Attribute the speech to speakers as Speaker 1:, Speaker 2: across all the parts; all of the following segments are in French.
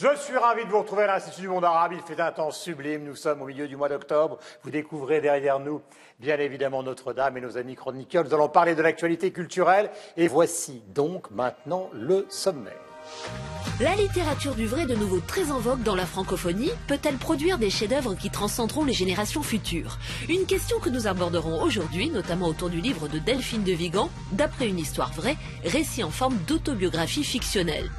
Speaker 1: Je suis ravi de vous retrouver à l'Institut du Monde Arabe. Il fait un temps sublime. Nous sommes au milieu du mois d'octobre. Vous découvrez derrière nous, bien évidemment, Notre-Dame et nos amis chroniqueurs. Nous allons parler de l'actualité culturelle. Et voici donc maintenant le sommaire.
Speaker 2: La littérature du vrai, de nouveau très en vogue dans la francophonie, peut-elle produire des chefs-d'œuvre qui transcenderont les générations futures? Une question que nous aborderons aujourd'hui, notamment autour du livre de Delphine de Vigan, D'après une histoire vraie, récit en forme d'autobiographie fictionnelle.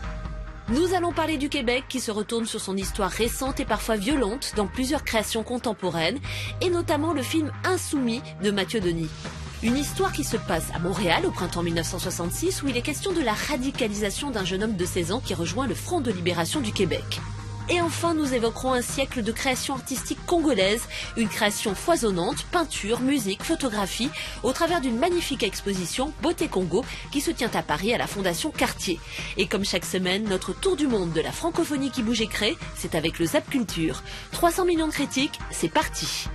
Speaker 2: Nous allons parler du Québec qui se retourne sur son histoire récente et parfois violente dans plusieurs créations contemporaines, et notamment le film Insoumis de Mathieu Denis. Une histoire qui se passe à Montréal au printemps 1966 où il est question de la radicalisation d'un jeune homme de 16 ans qui rejoint le Front de libération du Québec. Et enfin, nous évoquerons un siècle de création artistique congolaise, une création foisonnante, peinture, musique, photographie, au travers d'une magnifique exposition Beauté Congo qui se tient à Paris à la Fondation Cartier. Et comme chaque semaine, notre tour du monde de la francophonie qui bouge et crée, c'est avec le Zap Culture. 300 millions de critiques, c'est parti.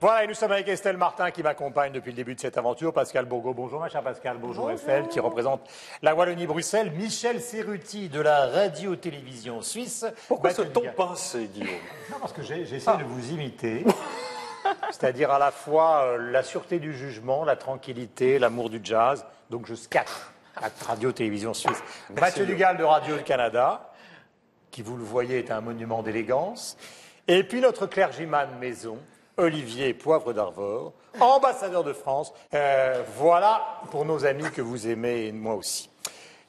Speaker 1: Voilà, et nous sommes avec Estelle Martin qui m'accompagne depuis le début de cette aventure. Pascal Bourgault, bonjour ma chère Pascal, bonjour Estelle, qui représente la Wallonie-Bruxelles. Michel Serruti de la radio-télévision suisse.
Speaker 3: Pourquoi ce ton pincé, Guillaume?
Speaker 1: Non, parce que j'essaie de vous imiter. C'est-à-dire à la fois la sûreté du jugement, la tranquillité, l'amour du jazz. Donc je scatte la radio-télévision suisse. Mathieu Dugal de Radio-Canada, qui vous le voyez est un monument d'élégance. Et puis notre clergyman maison, Olivier Poivre d'Arvor, ambassadeur de France. Voilà pour nos amis que vous aimez et moi aussi.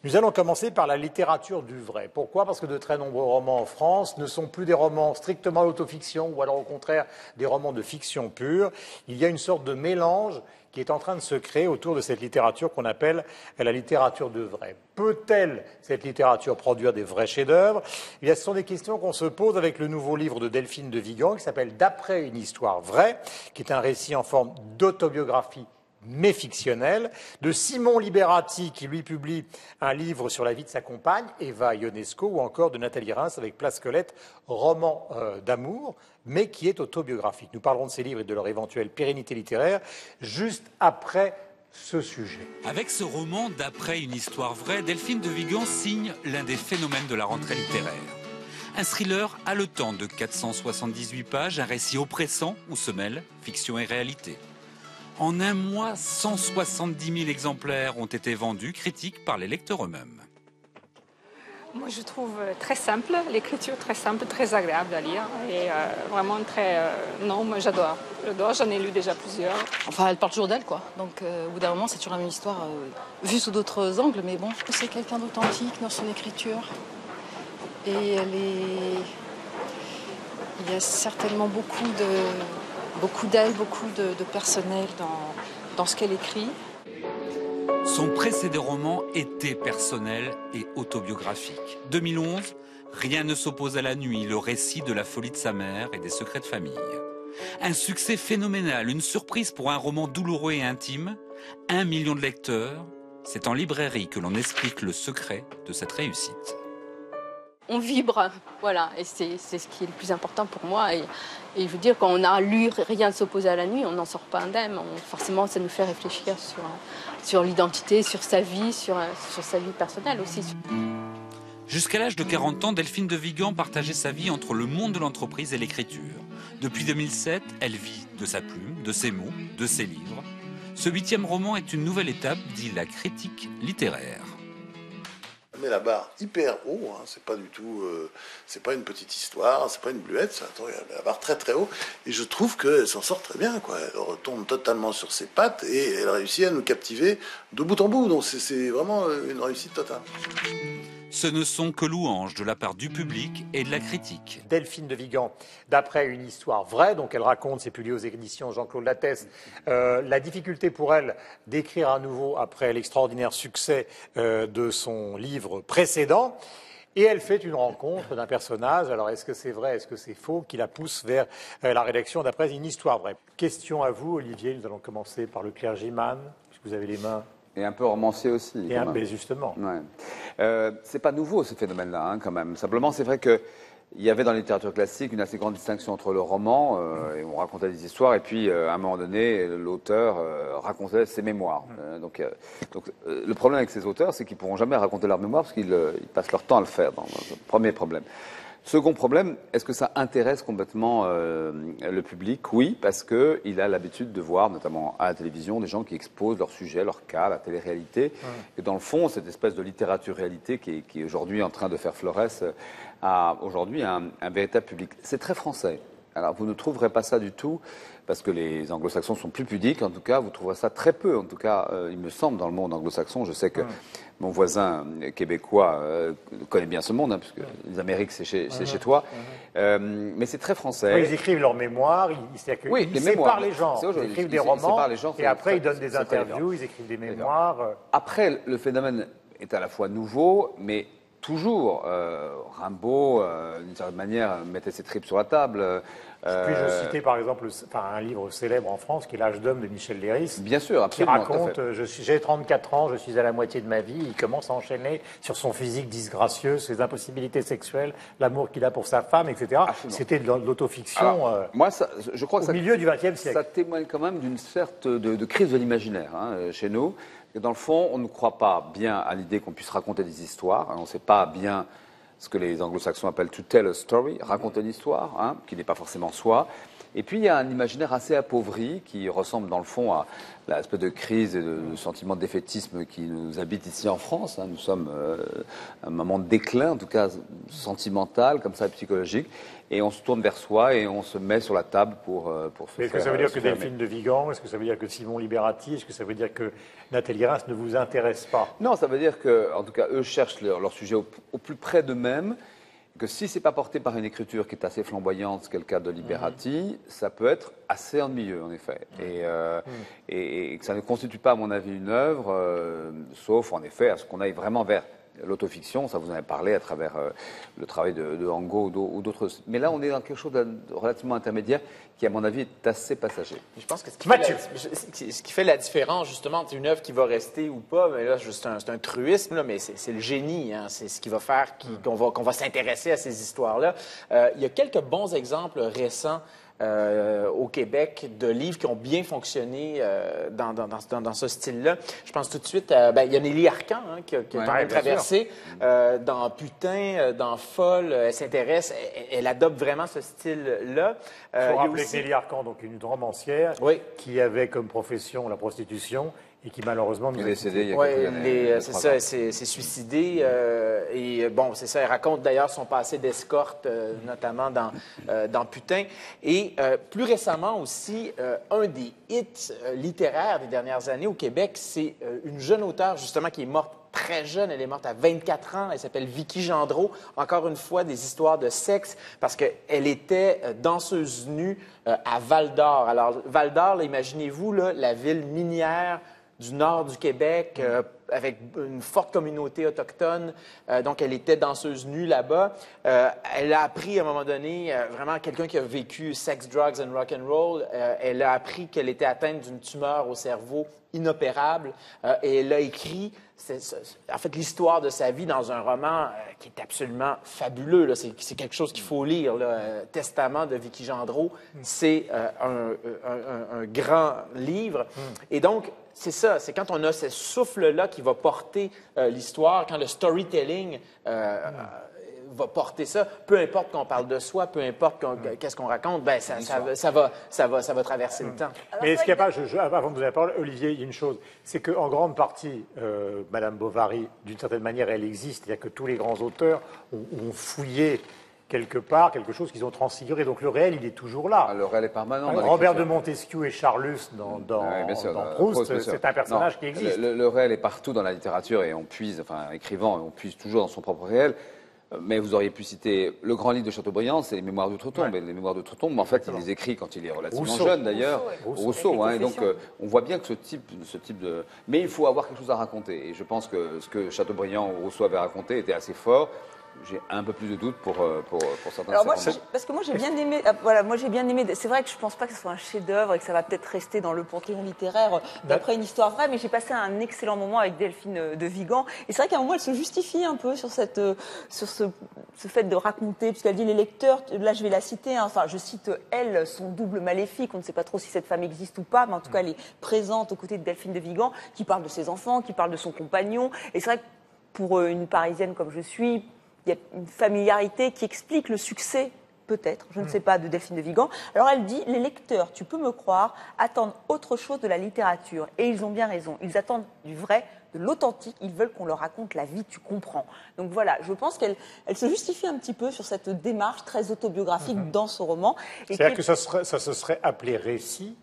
Speaker 1: Nous allons commencer par la littérature du vrai. Pourquoi? Parce que de très nombreux romans en France ne sont plus des romans strictement autofiction ou alors au contraire des romans de fiction pure. Il y a une sorte de mélange qui est en train de se créer autour de cette littérature qu'on appelle la littérature de vrai. Peut-elle, cette littérature, produire des vrais chefs-d'œuvre? Eh bien, ce sont des questions qu'on se pose avec le nouveau livre de Delphine de Vigan qui s'appelle D'après une histoire vraie, qui est un récit en forme d'autobiographie mais fictionnelle, de Simon Liberati qui lui publie un livre sur la vie de sa compagne, Eva Ionesco, ou encore de Nathalie Reims avec Place Colette, roman d'amour, mais qui est autobiographique. Nous parlerons de ces livres et de leur éventuelle pérennité littéraire juste après ce sujet.
Speaker 4: Avec ce roman D'après une histoire vraie, Delphine de Vigan signe l'un des phénomènes de la rentrée littéraire. Un thriller haletant de 478 pages, un récit oppressant où se mêlent fiction et réalité. En un mois, 170 000 exemplaires ont été vendus, critiques par les lecteurs eux-mêmes.
Speaker 5: Moi, je trouve très simple, l'écriture très simple, très agréable à lire et vraiment très... non, moi j'adore, j'en ai lu déjà plusieurs.
Speaker 6: Enfin, elle parle toujours d'elle, quoi. Donc, au bout d'un moment, c'est toujours la même histoire, vue sous d'autres angles, mais bon. C'est quelqu'un d'authentique dans son écriture. Et il y a certainement beaucoup d'elle, beaucoup de personnel dans ce qu'elle écrit.
Speaker 4: Son précédent roman était personnel et autobiographique. 2011, Rien ne s'oppose à la nuit, le récit de la folie de sa mère et des secrets de famille. Un succès phénoménal, une surprise pour un roman douloureux et intime. 1 million de lecteurs. C'est en librairie que l'on explique le secret de cette réussite.
Speaker 5: On vibre, voilà, et c'est ce qui est le plus important pour moi. Et je veux dire, quand on a lu Rien ne s'oppose à la nuit, on n'en sort pas indemne. Forcément, ça nous fait réfléchir sur l'identité, sur sa vie, sur sa vie personnelle aussi.
Speaker 4: Jusqu'à l'âge de 40 ans, Delphine de Vigan partageait sa vie entre le monde de l'entreprise et l'écriture. Depuis 2007, elle vit de sa plume, de ses mots, de ses livres. Ce 8e roman est une nouvelle étape, dit la critique littéraire.
Speaker 7: Elle met la barre hyper haut, hein. C'est pas du tout, c'est pas une petite histoire, c'est pas une bluette, elle met la barre très très haut, et je trouve qu'elle s'en sort très bien, quoi. Elle retombe totalement sur ses pattes et elle réussit à nous captiver de bout en bout, donc c'est vraiment une réussite totale.
Speaker 4: Ce ne sont que louanges de la part du public et de la critique.
Speaker 1: Delphine de Vigan, d'après une histoire vraie, donc elle raconte, c'est publié aux éditions Jean-Claude Lattès, la difficulté pour elle d'écrire à nouveau après l'extraordinaire succès de son livre précédent. Et elle fait une rencontre d'un personnage, alors est-ce que c'est vrai, est-ce que c'est faux, qui la pousse vers la rédaction d'après une histoire vraie. Question à vous, Olivier, nous allons commencer par le clergyman, puisque vous avez les mains.
Speaker 8: Et un peu romancier aussi.
Speaker 1: Mais justement.
Speaker 8: Ouais. C'est pas nouveau ce phénomène-là, hein, quand même. Simplement, c'est vrai que il y avait dans la littérature classique une assez grande distinction entre le roman, et on racontait des histoires, et puis à un moment donné, l'auteur racontait ses mémoires. Le problème avec ces auteurs, c'est qu'ils ne pourront jamais raconter leurs mémoires parce qu'ils passent leur temps à le faire. Premier problème. Second problème, est-ce que ça intéresse complètement le public? Oui, parce qu'il a l'habitude de voir, notamment à la télévision, des gens qui exposent leur sujet, leur cas, la télé-réalité. Et dans le fond, cette espèce de littérature-réalité qui est aujourd'hui en train de faire florès a aujourd'hui un véritable public. C'est très français. Alors, vous ne trouverez pas ça du tout, parce que les anglo-saxons sont plus pudiques. En tout cas, vous trouverez ça très peu. En tout cas, il me semble, dans le monde anglo-saxon. Je sais que mon voisin québécois connaît bien ce monde, hein, puisque les Amériques, c'est chez toi. Mais c'est très français.
Speaker 1: Oui, ils écrivent leurs mémoires, ils séparent les genres. Ils écrivent des romans, et après, ils donnent des interviews, ils écrivent des mémoires.
Speaker 8: Après, le phénomène est à la fois nouveau, mais toujours, Rimbaud, d'une certaine manière, mettait ses tripes sur la table.
Speaker 1: Puis-je citer par exemple un livre célèbre en France qui est L'âge d'homme de Michel Léris.
Speaker 8: Bien sûr, absolument.
Speaker 1: Qui raconte j'ai 34 ans, je suis à la moitié de ma vie. Il commence à enchaîner sur son physique disgracieux, ses impossibilités sexuelles, l'amour qu'il a pour sa femme, etc. C'était de l'autofiction.
Speaker 8: Moi, je crois que
Speaker 1: au milieu du XXe siècle.
Speaker 8: Ça témoigne quand même d'une sorte de crise de l'imaginaire chez nous. Et dans le fond, on ne croit pas bien à l'idée qu'on puisse raconter des histoires. On ne sait pas bien ce que les anglo-saxons appellent to tell a story, raconter une histoire, qui n'est pas forcément soi. Et puis, il y a un imaginaire assez appauvri qui ressemble, dans le fond, à l'espèce de crise et de sentiment de défaitisme qui nous habite ici en France. Nous sommes à un moment de déclin, en tout cas sentimental, comme ça, psychologique. Et on se tourne vers soi et on se met sur la table pour se faire...
Speaker 1: Est-ce que ça veut dire que Delphine de Vigan, est-ce que ça veut dire que Simon Liberati, est-ce que ça veut dire que Nathalie Reims ne vous intéresse pas?
Speaker 8: Non, ça veut dire que, en tout cas, eux cherchent leur sujet au plus près d'eux-mêmes, que si c'est pas porté par une écriture qui est assez flamboyante, ce qu'est le cas de Liberati, ça peut être assez ennuyeux, en effet. Et que ça ne constitue pas, à mon avis, une œuvre, sauf, en effet, à ce qu'on aille vraiment vers l'autofiction. Ça, vous en avez parlé à travers le travail de Angot ou d'autres. Mais là, on est dans quelque chose de relativement intermédiaire qui, à mon avis, est assez passager.
Speaker 9: Je pense que ce qui fait la différence, justement, entre une œuvre qui va rester ou pas, mais là, c'est un truisme, là, mais c'est le génie. C'est ce qui va faire qu'on va s'intéresser à ces histoires-là. Il y a quelques bons exemples récents au Québec de livres qui ont bien fonctionné dans ce style-là. Je pense tout de suite à... il y a Nelly Arcan qui a quand même traversé. Dans Putain, dans Folle, elle s'intéresse, elle adopte vraiment ce style-là.
Speaker 1: Il faut rappeler que Nelly Arcan, donc une romancière qui avait comme profession la prostitution et qui malheureusement nous
Speaker 8: est décédée il y a quelques années.
Speaker 9: C'est ça, elle s'est suicidée. Et bon, c'est ça, elle raconte d'ailleurs son passé d'escorte, notamment dans Putain. Et plus récemment aussi, un des hits littéraires des dernières années au Québec, c'est une jeune auteure justement qui est morte très jeune, elle est morte à 24 ans, elle s'appelle Vicky Gendreau. Encore une fois, des histoires de sexe, parce qu'elle était danseuse nue à Val-d'Or. Alors, Val-d'Or, imaginez-vous, la ville minière du nord du Québec, avec une forte communauté autochtone. Donc, elle était danseuse nue là-bas. Elle a appris, à un moment donné, vraiment quelqu'un qui a vécu sex, drugs and rock and roll, elle a appris qu'elle était atteinte d'une tumeur au cerveau inopérable, et elle a écrit en fait l'histoire de sa vie dans un roman qui est absolument fabuleux. Là. C'est quelque chose qu'il faut lire. Testament de Vicky Gendreau, c'est un grand livre. Et donc, c'est ça, c'est quand on a ce souffle-là qui va porter l'histoire, quand le storytelling va porter ça, peu importe qu'on parle de soi, peu importe qu'est-ce qu'on raconte, ça va traverser le temps.
Speaker 1: Mais est-ce qu'il n'y a pas, avant de vous donner la parole, Olivier, il y a une chose, c'est qu'en grande partie, Madame Bovary, d'une certaine manière, elle existe, c'est-à-dire que tous les grands auteurs ont fouillé quelque part, quelque chose qu'ils ont transfiguré. Donc le réel, il est toujours là.
Speaker 8: Le réel est permanent.
Speaker 1: Robert de Montesquieu et Charlus dans Proust, c'est un personnage qui existe.
Speaker 8: Le réel est partout dans la littérature et on puise, enfin, écrivant, on puise toujours dans son propre réel. Mais vous auriez pu citer le grand livre de Chateaubriand, c'est les Mémoires d'Outre-Tombe. Et les Mémoires d'Outre-Tombe, en fait, il les écrit quand il est relativement jeune, d'ailleurs. Rousseau. Et donc, on voit bien que ce type de... Mais il faut avoir quelque chose à raconter. Et je pense que ce que Chateaubriand ou Rousseau avaient raconté était assez fort. j'ai un peu plus de doutes pour certains
Speaker 10: Alors
Speaker 8: de
Speaker 10: moi,
Speaker 8: ces romans.
Speaker 10: parce que moi j'ai bien aimé, moi j'ai bien aimé. C'est vrai que je pense pas que ce soit un chef-d'œuvre et que ça va peut-être rester dans le panthéon littéraire d'après une histoire vraie, mais j'ai passé un excellent moment avec Delphine de Vigan. Et c'est vrai qu'à un moment elle se justifie un peu sur ce fait de raconter, puisqu'elle dit les lecteurs. Là je vais la citer. Enfin je cite elle, son double maléfique. On ne sait pas trop si cette femme existe ou pas, mais en tout cas elle est présente aux côtés de Delphine de Vigan, qui parle de ses enfants, qui parle de son compagnon. Et c'est vrai que pour une Parisienne comme je suis, il y a une familiarité qui explique le succès, peut-être, je ne sais pas, de Delphine de Vigan. Alors elle dit, les lecteurs, tu peux me croire, attendent autre chose de la littérature. Et ils ont bien raison. Ils attendent du vrai, de l'authentique. Ils veulent qu'on leur raconte la vie, tu comprends. Donc voilà, je pense qu'elle se justifie un petit peu sur cette démarche très autobiographique dans ce roman.
Speaker 1: C'est-à-dire que ça se serait appelé récit,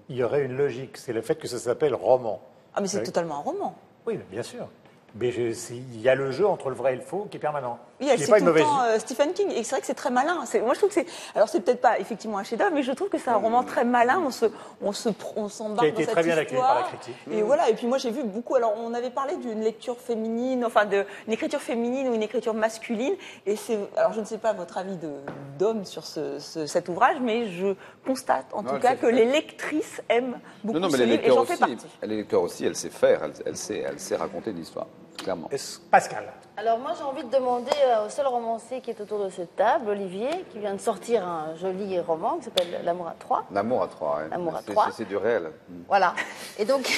Speaker 1: il y aurait une logique. C'est le fait que ça s'appelle roman.
Speaker 10: Ah mais c'est totalement un roman.
Speaker 1: Oui, bien sûr. Mais il y a le jeu entre le vrai et le faux qui est permanent.
Speaker 10: Oui, elle cite tout le temps Stephen King, et c'est vrai que c'est très malin. Moi, je trouve que c'est... Alors, c'est peut-être pas effectivement un chef-d'œuvre, mais je trouve que c'est un roman très malin. On s'embarque dans cette
Speaker 1: qui a été très bien accueilli par la critique.
Speaker 10: Et voilà. Et puis moi, j'ai vu beaucoup. Alors, on avait parlé d'une lecture féminine, enfin d'une écriture féminine ou une écriture masculine. Et c'est. Alors, je ne sais pas votre avis d'homme sur cet ouvrage, mais je constate en tout cas que les lectrices aiment beaucoup ce livre, et j'en fais partie.
Speaker 8: Les lecteurs aussi, elle sait faire, elle sait raconter une histoire. Clairement.
Speaker 1: Pascal.
Speaker 11: Alors moi j'ai envie de demander au seul romancier qui est autour de cette table, Olivier, qui vient de sortir un joli roman qui s'appelle L'amour à trois.
Speaker 8: L'amour à trois, oui.
Speaker 11: L'amour à trois.
Speaker 8: C'est du réel.
Speaker 11: Voilà. Et donc...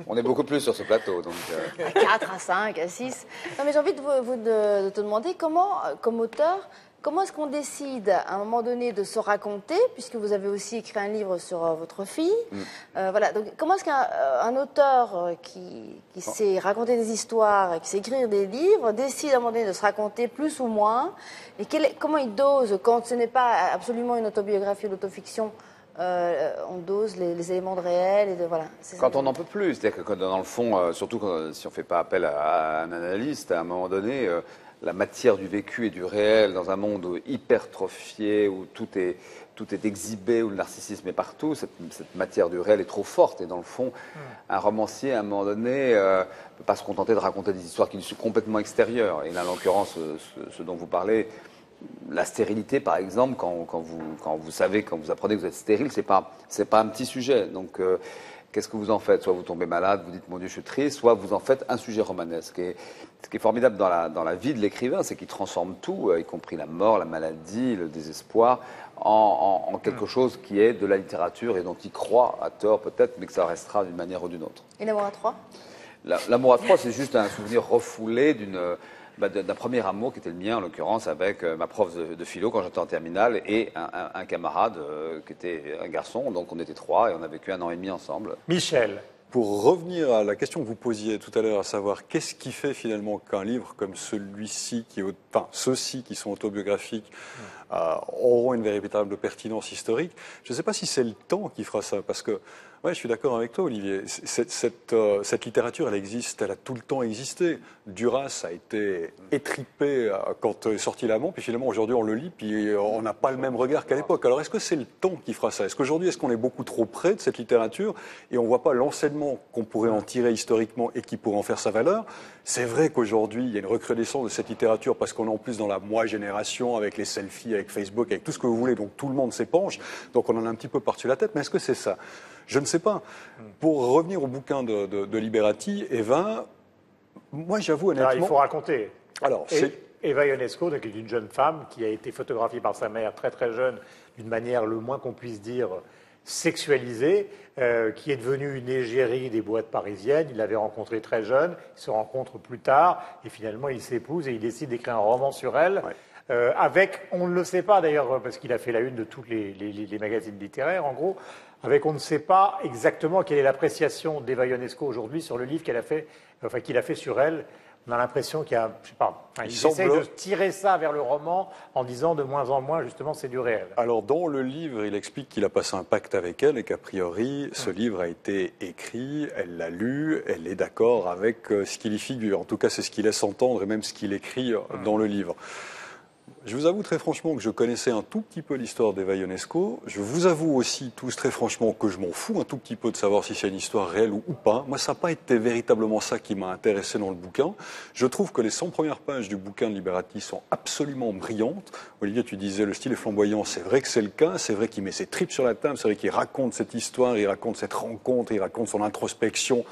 Speaker 8: On est beaucoup plus sur ce plateau. Donc,
Speaker 11: à 4, à 5, à 6. Non mais j'ai envie de te demander comment, comme auteur, comment est-ce qu'on décide à un moment donné de se raconter, puisque vous avez aussi écrit un livre sur votre fille. Voilà. Donc, comment est-ce qu'un auteur qui sait raconter des histoires, qui sait écrire des livres, décide à un moment donné de se raconter plus ou moins, et comment il dose quand ce n'est pas absolument une autobiographie ou l'autofiction, on dose les éléments de réel et de voilà.
Speaker 8: Quand on n'en peut plus, c'est-à-dire que dans le fond, surtout si on ne fait pas appel à un analyste, à un moment donné. La matière du vécu et du réel dans un monde hypertrophié où tout est exhibé, où le narcissisme est partout, cette matière du réel est trop forte. Et dans le fond, un romancier, à un moment donné, ne peut pas se contenter de raconter des histoires qui lui sont complètement extérieures. Et là, en l'occurrence, ce dont vous parlez, la stérilité, par exemple, quand vous apprenez que vous êtes stérile, c'est pas un petit sujet. Donc, qu'est-ce que vous en faites? Soit vous tombez malade, vous dites « mon Dieu, je suis triste », soit vous en faites un sujet romanesque. Et ce qui est formidable dans la vie de l'écrivain, c'est qu'il transforme tout, y compris la mort, la maladie, le désespoir, en quelque chose qui est de la littérature et dont il croit, à tort peut-être, mais que ça restera d'une manière ou d'une autre.
Speaker 11: Et L'amour à trois?
Speaker 8: L'amour à trois, c'est juste un souvenir refoulé d'un premier amour qui était le mien, en l'occurrence, avec ma prof de philo quand j'étais en terminale et un camarade qui était un garçon. Donc on était trois et on a vécu 1 an et demi ensemble.
Speaker 1: Michel.
Speaker 3: Pour revenir à la question que vous posiez tout à l'heure, à savoir qu'est-ce qui fait finalement qu'un livre comme celui-ci, ceux-ci qui sont autobiographiques, auront une véritable pertinence historique, je ne sais pas si c'est le temps qui fera ça, parce que ouais, je suis d'accord avec toi, Olivier. Cette littérature, elle existe, elle a tout le temps existé. Duras a été étripé quand est sorti L'Amant, puis finalement aujourd'hui on le lit, puis on n'a pas le même regard qu'à l'époque. Alors est-ce que c'est le temps qui fera ça? Est-ce qu'aujourd'hui, est-ce qu'on est beaucoup trop près de cette littérature et on ne voit pas l'enseignement qu'on pourrait en tirer historiquement et qui pourrait en faire sa valeur? C'est vrai qu'aujourd'hui, il y a une recrudescence de cette littérature parce qu'on est en plus dans la moi génération avec les selfies, avec Facebook, avec tout ce que vous voulez, donc tout le monde s'épanche, donc on en a un petit peu par-dessus la tête. Mais est-ce que c'est ça? Je ne sais pas. Pour revenir au bouquin de Liberati, Eva, moi j'avoue honnêtement...
Speaker 1: Alors, il faut raconter.
Speaker 3: Alors,
Speaker 1: Eva Ionesco, donc, est une jeune femme qui a été photographiée par sa mère très très jeune, d'une manière le moins qu'on puisse dire sexualisée, qui est devenue une égérie des boîtes parisiennes. Il l'avait rencontrée très jeune, ils se rencontrent plus tard, et finalement ils s'épousent et il décide d'écrire un roman sur elle. Ouais. Avec, on ne le sait pas d'ailleurs, parce qu'il a fait la une de tous les magazines littéraires, en gros, avec on ne sait pas exactement quelle est l'appréciation d'Eva Ionesco aujourd'hui sur le livre qu'il a fait sur elle. On a l'impression qu'il y a, je sais pas, il essaie de tirer ça vers le roman en disant de moins en moins, justement, c'est du réel.
Speaker 3: Alors, dans le livre, il explique qu'il a passé un pacte avec elle et qu'a priori, ce livre a été écrit, elle l'a lu, elle est d'accord avec ce qu'il y figure. En tout cas, c'est ce qu'il laisse entendre et même ce qu'il écrit dans le livre. Je vous avoue très franchement que je connaissais un tout petit peu l'histoire d'Eva Ionesco. Je vous avoue aussi tous très franchement que je m'en fous un tout petit peu de savoir si c'est une histoire réelle ou pas. Moi, ça n'a pas été véritablement ça qui m'a intéressé dans le bouquin. Je trouve que les 100 premières pages du bouquin de Liberati sont absolument brillantes. Olivier, tu disais le style est flamboyant. C'est vrai que c'est le cas. C'est vrai qu'il met ses tripes sur la table. C'est vrai qu'il raconte cette histoire, il raconte cette rencontre, il raconte son introspection.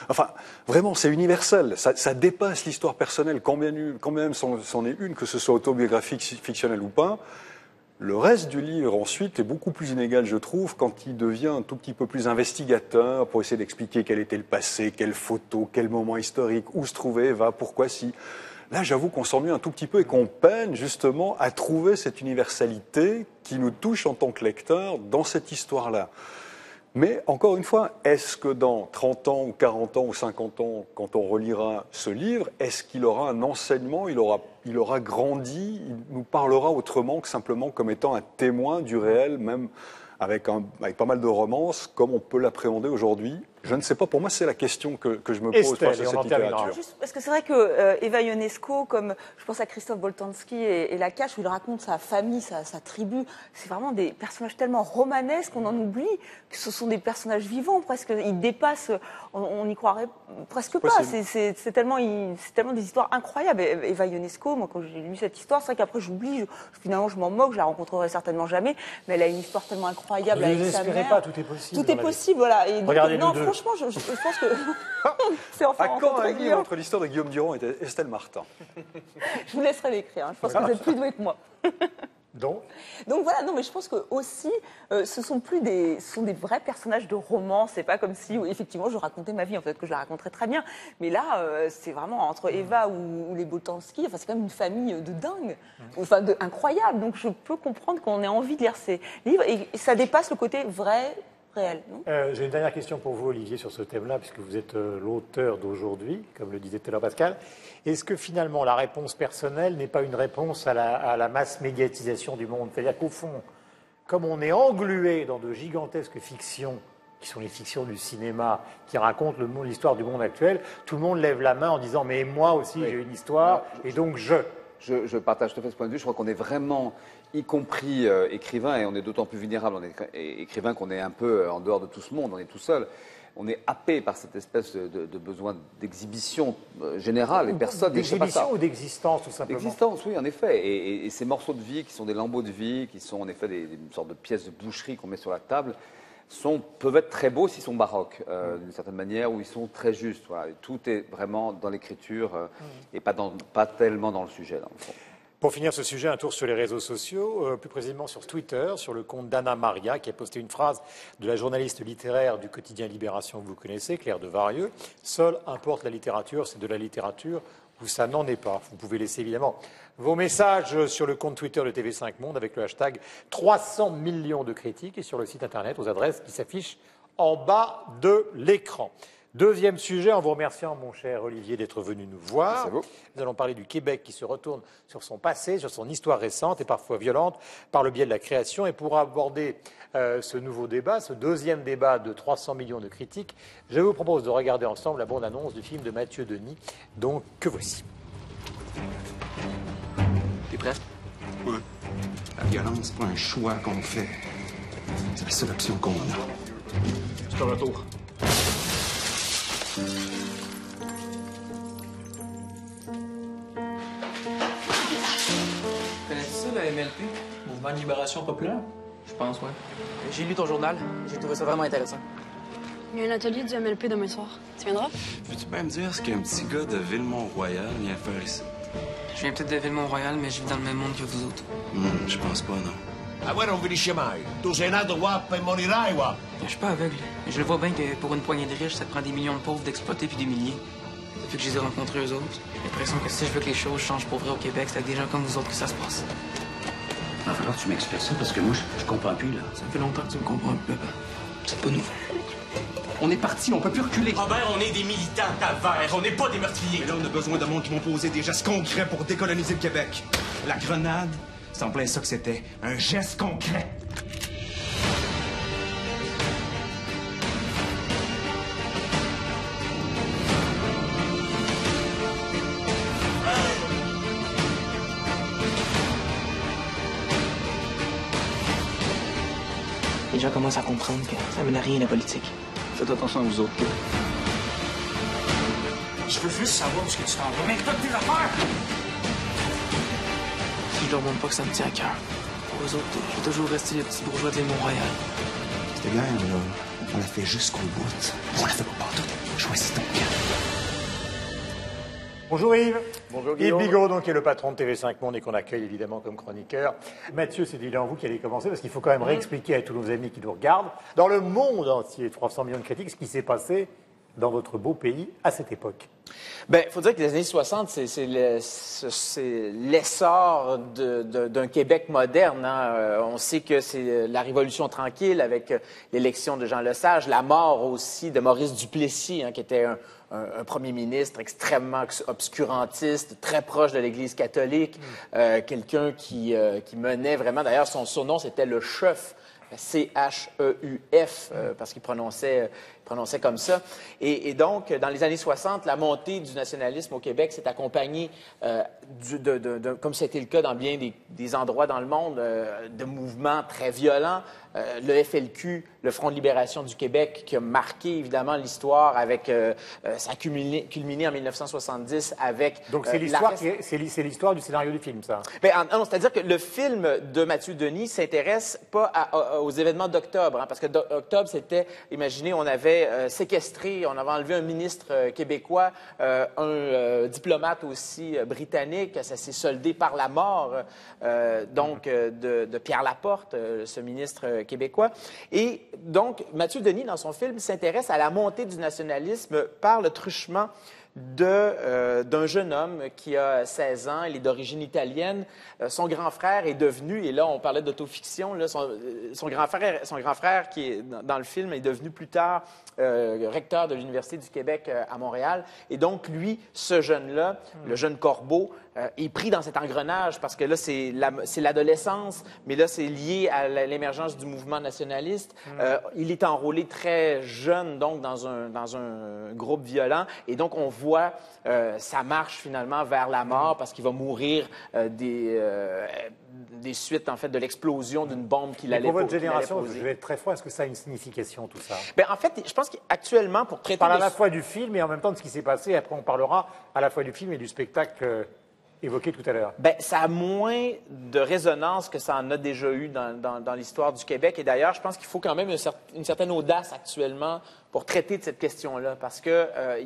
Speaker 3: Enfin, vraiment, c'est universel. Ça dépasse l'histoire personnelle, quand même c'en est une, que ce soit autobiographique, fictionnel ou pas. Le reste du livre, ensuite, est beaucoup plus inégal, je trouve, quand il devient un tout petit peu plus investigateur pour essayer d'expliquer quel était le passé, quelle photo, quel moment historique, où se trouvait Eva, pourquoi si. Là, j'avoue qu'on s'ennuie un tout petit peu et qu'on peine justement à trouver cette universalité qui nous touche en tant que lecteur dans cette histoire-là. Mais encore une fois, est-ce que dans 30 ans ou 40 ans ou 50 ans, quand on relira ce livre, est-ce qu'il aura un enseignement, il aura grandi, il nous parlera autrement que simplement comme étant un témoin du réel, même avec pas mal de romances, comme on peut l'appréhender aujourd'hui? Je ne sais pas, pour moi c'est la question que je me pose face à cette littérature.
Speaker 10: Juste parce que c'est vrai que Eva Ionesco, comme je pense à Christophe Boltanski et Lacache, où il raconte sa famille, sa tribu, c'est vraiment des personnages tellement romanesques qu'on en oublie que ce sont des personnages vivants presque. Ils dépassent, on n'y croirait presque pas. C'est tellement des histoires incroyables. Eva Ionesco, moi quand j'ai lu cette histoire, c'est vrai qu'après j'oublie, finalement je m'en moque, je la rencontrerai certainement jamais, mais elle a une histoire tellement incroyable avec sa mère.
Speaker 1: Ne désespérez pas, tout est possible.
Speaker 10: Tout est possible, voilà. Et
Speaker 1: regardez
Speaker 10: donc,
Speaker 1: nous deux.
Speaker 10: Franchement, je pense que c'est enfin.
Speaker 3: À quand un livre entre l'histoire de Guillaume Durand et Estelle Martin?
Speaker 10: Je vous laisserai l'écrire. Je pense que vous êtes plus doué que moi.
Speaker 1: Donc
Speaker 10: voilà, non, mais je pense que aussi, ce sont des vrais personnages de romans. C'est pas comme si, effectivement, je racontais ma vie. En fait, que je la raconterais très bien. Mais là, c'est vraiment entre Eva ou les Boltanski. Enfin, c'est quand même une famille de dingue, enfin, incroyable. Donc, je peux comprendre qu'on ait envie de lire ces livres et ça dépasse le côté vrai. Réel,
Speaker 1: j'ai une dernière question pour vous, Olivier, sur ce thème-là, puisque vous êtes l'auteur d'aujourd'hui, comme le disait tout à l'heure Pascal. Est-ce que finalement la réponse personnelle n'est pas une réponse à la masse médiatisation du monde? C'est-à-dire qu'au fond, comme on est englué dans de gigantesques fictions, qui sont les fictions du cinéma, qui racontent l'histoire du monde actuel, tout le monde lève la main en disant « mais moi aussi j'ai une histoire, et donc
Speaker 8: Je partage tout à fait ce point de vue. Je crois qu'on est vraiment, y compris écrivain, et on est d'autant plus vulnérable, on est écrivain qu'on est un peu en dehors de tout ce monde, on est tout seul. On est happé par cette espèce de besoin d'exhibition générale. Et personne
Speaker 1: d'exhibition ou d'existence, tout simplement.
Speaker 8: D'existence, oui, en effet. Et ces morceaux de vie qui sont des lambeaux de vie, qui sont en effet une sorte de pièces de boucherie qu'on met sur la table, peuvent être très beaux s'ils sont baroques, d'une certaine manière, ou ils sont très justes. Voilà. Tout est vraiment dans l'écriture et pas tellement dans le sujet, dans le fond.
Speaker 1: Pour finir ce sujet, un tour sur les réseaux sociaux, plus précisément sur Twitter, sur le compte d'Anna Maria, qui a posté une phrase de la journaliste littéraire du quotidien Libération que vous connaissez, Claire de Varieux. « Seul importe la littérature, c'est de la littérature où ça n'en est pas ». Vous pouvez laisser évidemment vos messages sur le compte Twitter de TV5 Monde avec le hashtag 300 millions de critiques et sur le site internet aux adresses qui s'affichent en bas de l'écran. Deuxième sujet, en vous remerciant, mon cher Olivier, d'être venu nous voir. Nous allons parler du Québec qui se retourne sur son passé, sur son histoire récente et parfois violente, par le biais de la création. Et pour aborder ce nouveau débat, ce deuxième débat de 300 millions de critiques, je vous propose de regarder ensemble la bande-annonce du film de Mathieu Denis, donc que voici.
Speaker 12: T'es prêt? Oui. La violence, c'est pas un choix qu'on fait. C'est la seule option qu'on a. C'est ton retour.
Speaker 13: Connais-tu ça, la MLP? Mouvement de Libération Populaire? Je pense, ouais.
Speaker 14: J'ai lu ton journal. J'ai trouvé ça vraiment intéressant.
Speaker 15: Il y a un atelier du MLP demain soir. Tu viendras?
Speaker 16: Veux-tu bien me dire ce qu'un petit gars de Villemont-Royal vient faire ici?
Speaker 14: Je viens peut-être de Villemont-Royal, mais je vis dans le même monde que vous autres.
Speaker 16: Je pense pas, non.
Speaker 17: A voi non vi dice mai, tu sei nato qua e morirai qua.
Speaker 14: Je suis pas aveugle. Je le vois bien que pour une poignée de riches, ça te prend des millions de pauvres d'exploiter puis d'humilier. Depuis que je les ai rencontrés eux autres, j'ai l'impression que si je veux que les choses changent pour vrai au Québec, c'est avec des gens comme vous autres que ça se passe.
Speaker 17: Il va falloir que tu m'expliques ça parce que moi, je comprends plus, là.
Speaker 14: Ça fait longtemps que tu me comprends plus, papa. C'est pas nouveau.
Speaker 17: On est parti, on peut plus reculer.
Speaker 18: Robert, on est des militants calvaires, on n'est pas des meurtriers.
Speaker 12: Mais là, on a besoin de monde qui vont poser des gestes concrets pour décoloniser le Québec. La grenade, c'est en plein ça que c'était. Un geste concret.
Speaker 14: gens commencent à comprendre que ça mène à rien, la politique.
Speaker 12: Faites attention à vous autres.
Speaker 18: Je veux juste savoir où est-ce que tu t'en vas. Mais toutes tes affaires!
Speaker 14: Je leur montre pas que ça me tient à cœur. Pour eux autres, je vais toujours rester le petit bourgeois de l'île Mont-Royal.
Speaker 12: Cette guerre, là, on la fait jusqu'au bout. On la fait pas partout. Choisis ton camp.
Speaker 1: Bonjour Yves.
Speaker 8: Bonjour
Speaker 1: Yves
Speaker 8: Guillaume.
Speaker 1: Bigot, donc, qui est le patron de TV5 Monde et qu'on accueille évidemment comme chroniqueur. Mathieu, c'est évidemment vous qui allez commencer parce qu'il faut quand même réexpliquer à tous nos amis qui nous regardent, dans le monde entier, 300 millions de critiques, ce qui s'est passé dans votre beau pays à cette époque.
Speaker 9: Bien, il faut dire que les années 60, c'est l'essor d'un Québec moderne. Hein. On sait que c'est la Révolution tranquille avec l'élection de Jean Lesage, la mort aussi de Maurice Duplessis, hein, qui était un premier ministre extrêmement obscurantiste, très proche de l'Église catholique, quelqu'un qui menait vraiment, d'ailleurs son surnom c'était le Cheuf, C-H-E-U-F, parce qu'il prononçait comme ça. Et donc, dans les années 60, la montée du nationalisme au Québec s'est accompagnée, comme c'était le cas dans bien des endroits dans le monde, de mouvements très violents. Le FLQ, le Front de libération du Québec, qui a marqué évidemment l'histoire avec... ça a culminé en 1970 avec...
Speaker 1: Donc c'est l'histoire du scénario du film, ça?
Speaker 9: Bien, non, c'est-à-dire que le film de Mathieu Denis s'intéresse pas aux événements d'octobre, hein, parce que octobre, c'était, imaginez, on avait séquestré, on avait enlevé un ministre québécois, un diplomate aussi britannique, ça s'est soldé par la mort de Pierre Laporte, ce ministre québécois. Et donc, Mathieu Denis, dans son film, s'intéresse à la montée du nationalisme par le truchement d'un jeune homme qui a 16 ans, il est d'origine italienne. Son grand frère est devenu, et là on parlait d'autofiction, son grand frère qui est dans le film est devenu plus tard recteur de l'Université du Québec à Montréal. Et donc lui, ce jeune-là, le jeune Corbeau, est pris dans cet engrenage parce que là c'est l'adolescence, mais là c'est lié à l'émergence du mouvement nationaliste. Il est enrôlé très jeune donc dans un groupe violent, et donc on voit sa marche finalement vers la mort parce qu'il va mourir des suites en fait de l'explosion d'une bombe qu'il allait poser.
Speaker 1: Pour votre génération, je vais être très froid, est-ce que ça a une signification tout ça?
Speaker 9: Bien, en fait, je pense qu'actuellement pour traiter...
Speaker 1: On parle à la fois du film et en même temps de ce qui s'est passé, après on parlera à la fois du film et du spectacle évoqué tout à l'heure.
Speaker 9: Bien, ça a moins de résonance que ça en a déjà eu dans l'histoire du Québec. Et d'ailleurs, je pense qu'il faut quand même une certaine audace actuellement pour traiter de cette question-là, parce qu'il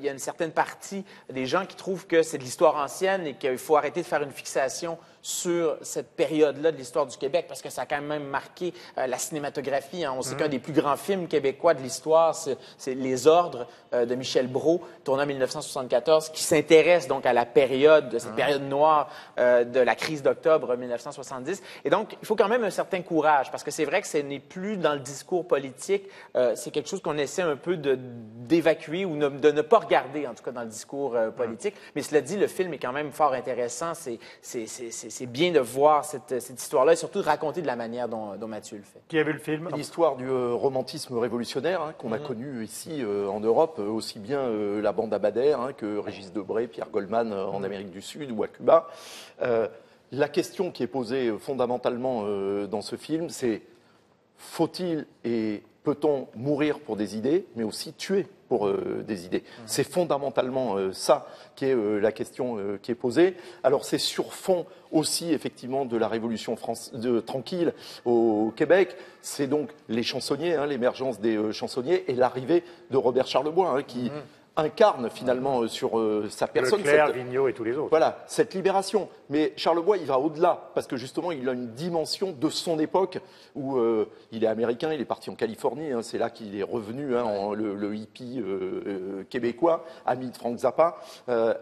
Speaker 9: y a une certaine partie des gens qui trouvent que c'est de l'histoire ancienne et qu'il faut arrêter de faire une fixation sur cette période-là de l'histoire du Québec, parce que ça a quand même marqué la cinématographie. Hein. On sait qu'un des plus grands films québécois de l'histoire, c'est Les Ordres de Michel Brault, tourné en 1974, qui s'intéresse donc à la période, cette période noire de la crise d'octobre 1970. Et donc, il faut quand même un certain courage, parce que c'est vrai que ce n'est plus dans le discours politique, c'est quelque chose qu'on essaie un peu d'évacuer ou de ne pas regarder, en tout cas, dans le discours politique. Mais cela dit, le film est quand même fort intéressant. C'est bien de voir cette histoire-là et surtout de raconter de la manière dont Mathieu le fait.
Speaker 1: Qui a vu le film?
Speaker 19: L'histoire du romantisme révolutionnaire qu'on a connu ici en Europe, aussi bien la bande Abadère que Régis Debray, Pierre Goldman en Amérique du Sud ou à Cuba. La question qui est posée fondamentalement dans ce film, c'est faut-il et peut-on mourir pour des idées, mais aussi tuer pour des idées? C'est fondamentalement ça qui est la question qui est posée. Alors c'est sur fond aussi effectivement de la Révolution tranquille au Québec. C'est donc les chansonniers, l'émergence des chansonniers et l'arrivée de Robert Charlebois qui incarne finalement sur sa personne.
Speaker 1: Leclerc, Vigneault et tous les autres.
Speaker 19: Voilà, cette libération. Mais Charlebois, il va au-delà, parce que justement, il a une dimension de son époque où il est américain, il est parti en Californie, c'est là qu'il est revenu, le hippie québécois, ami de Frank Zappa,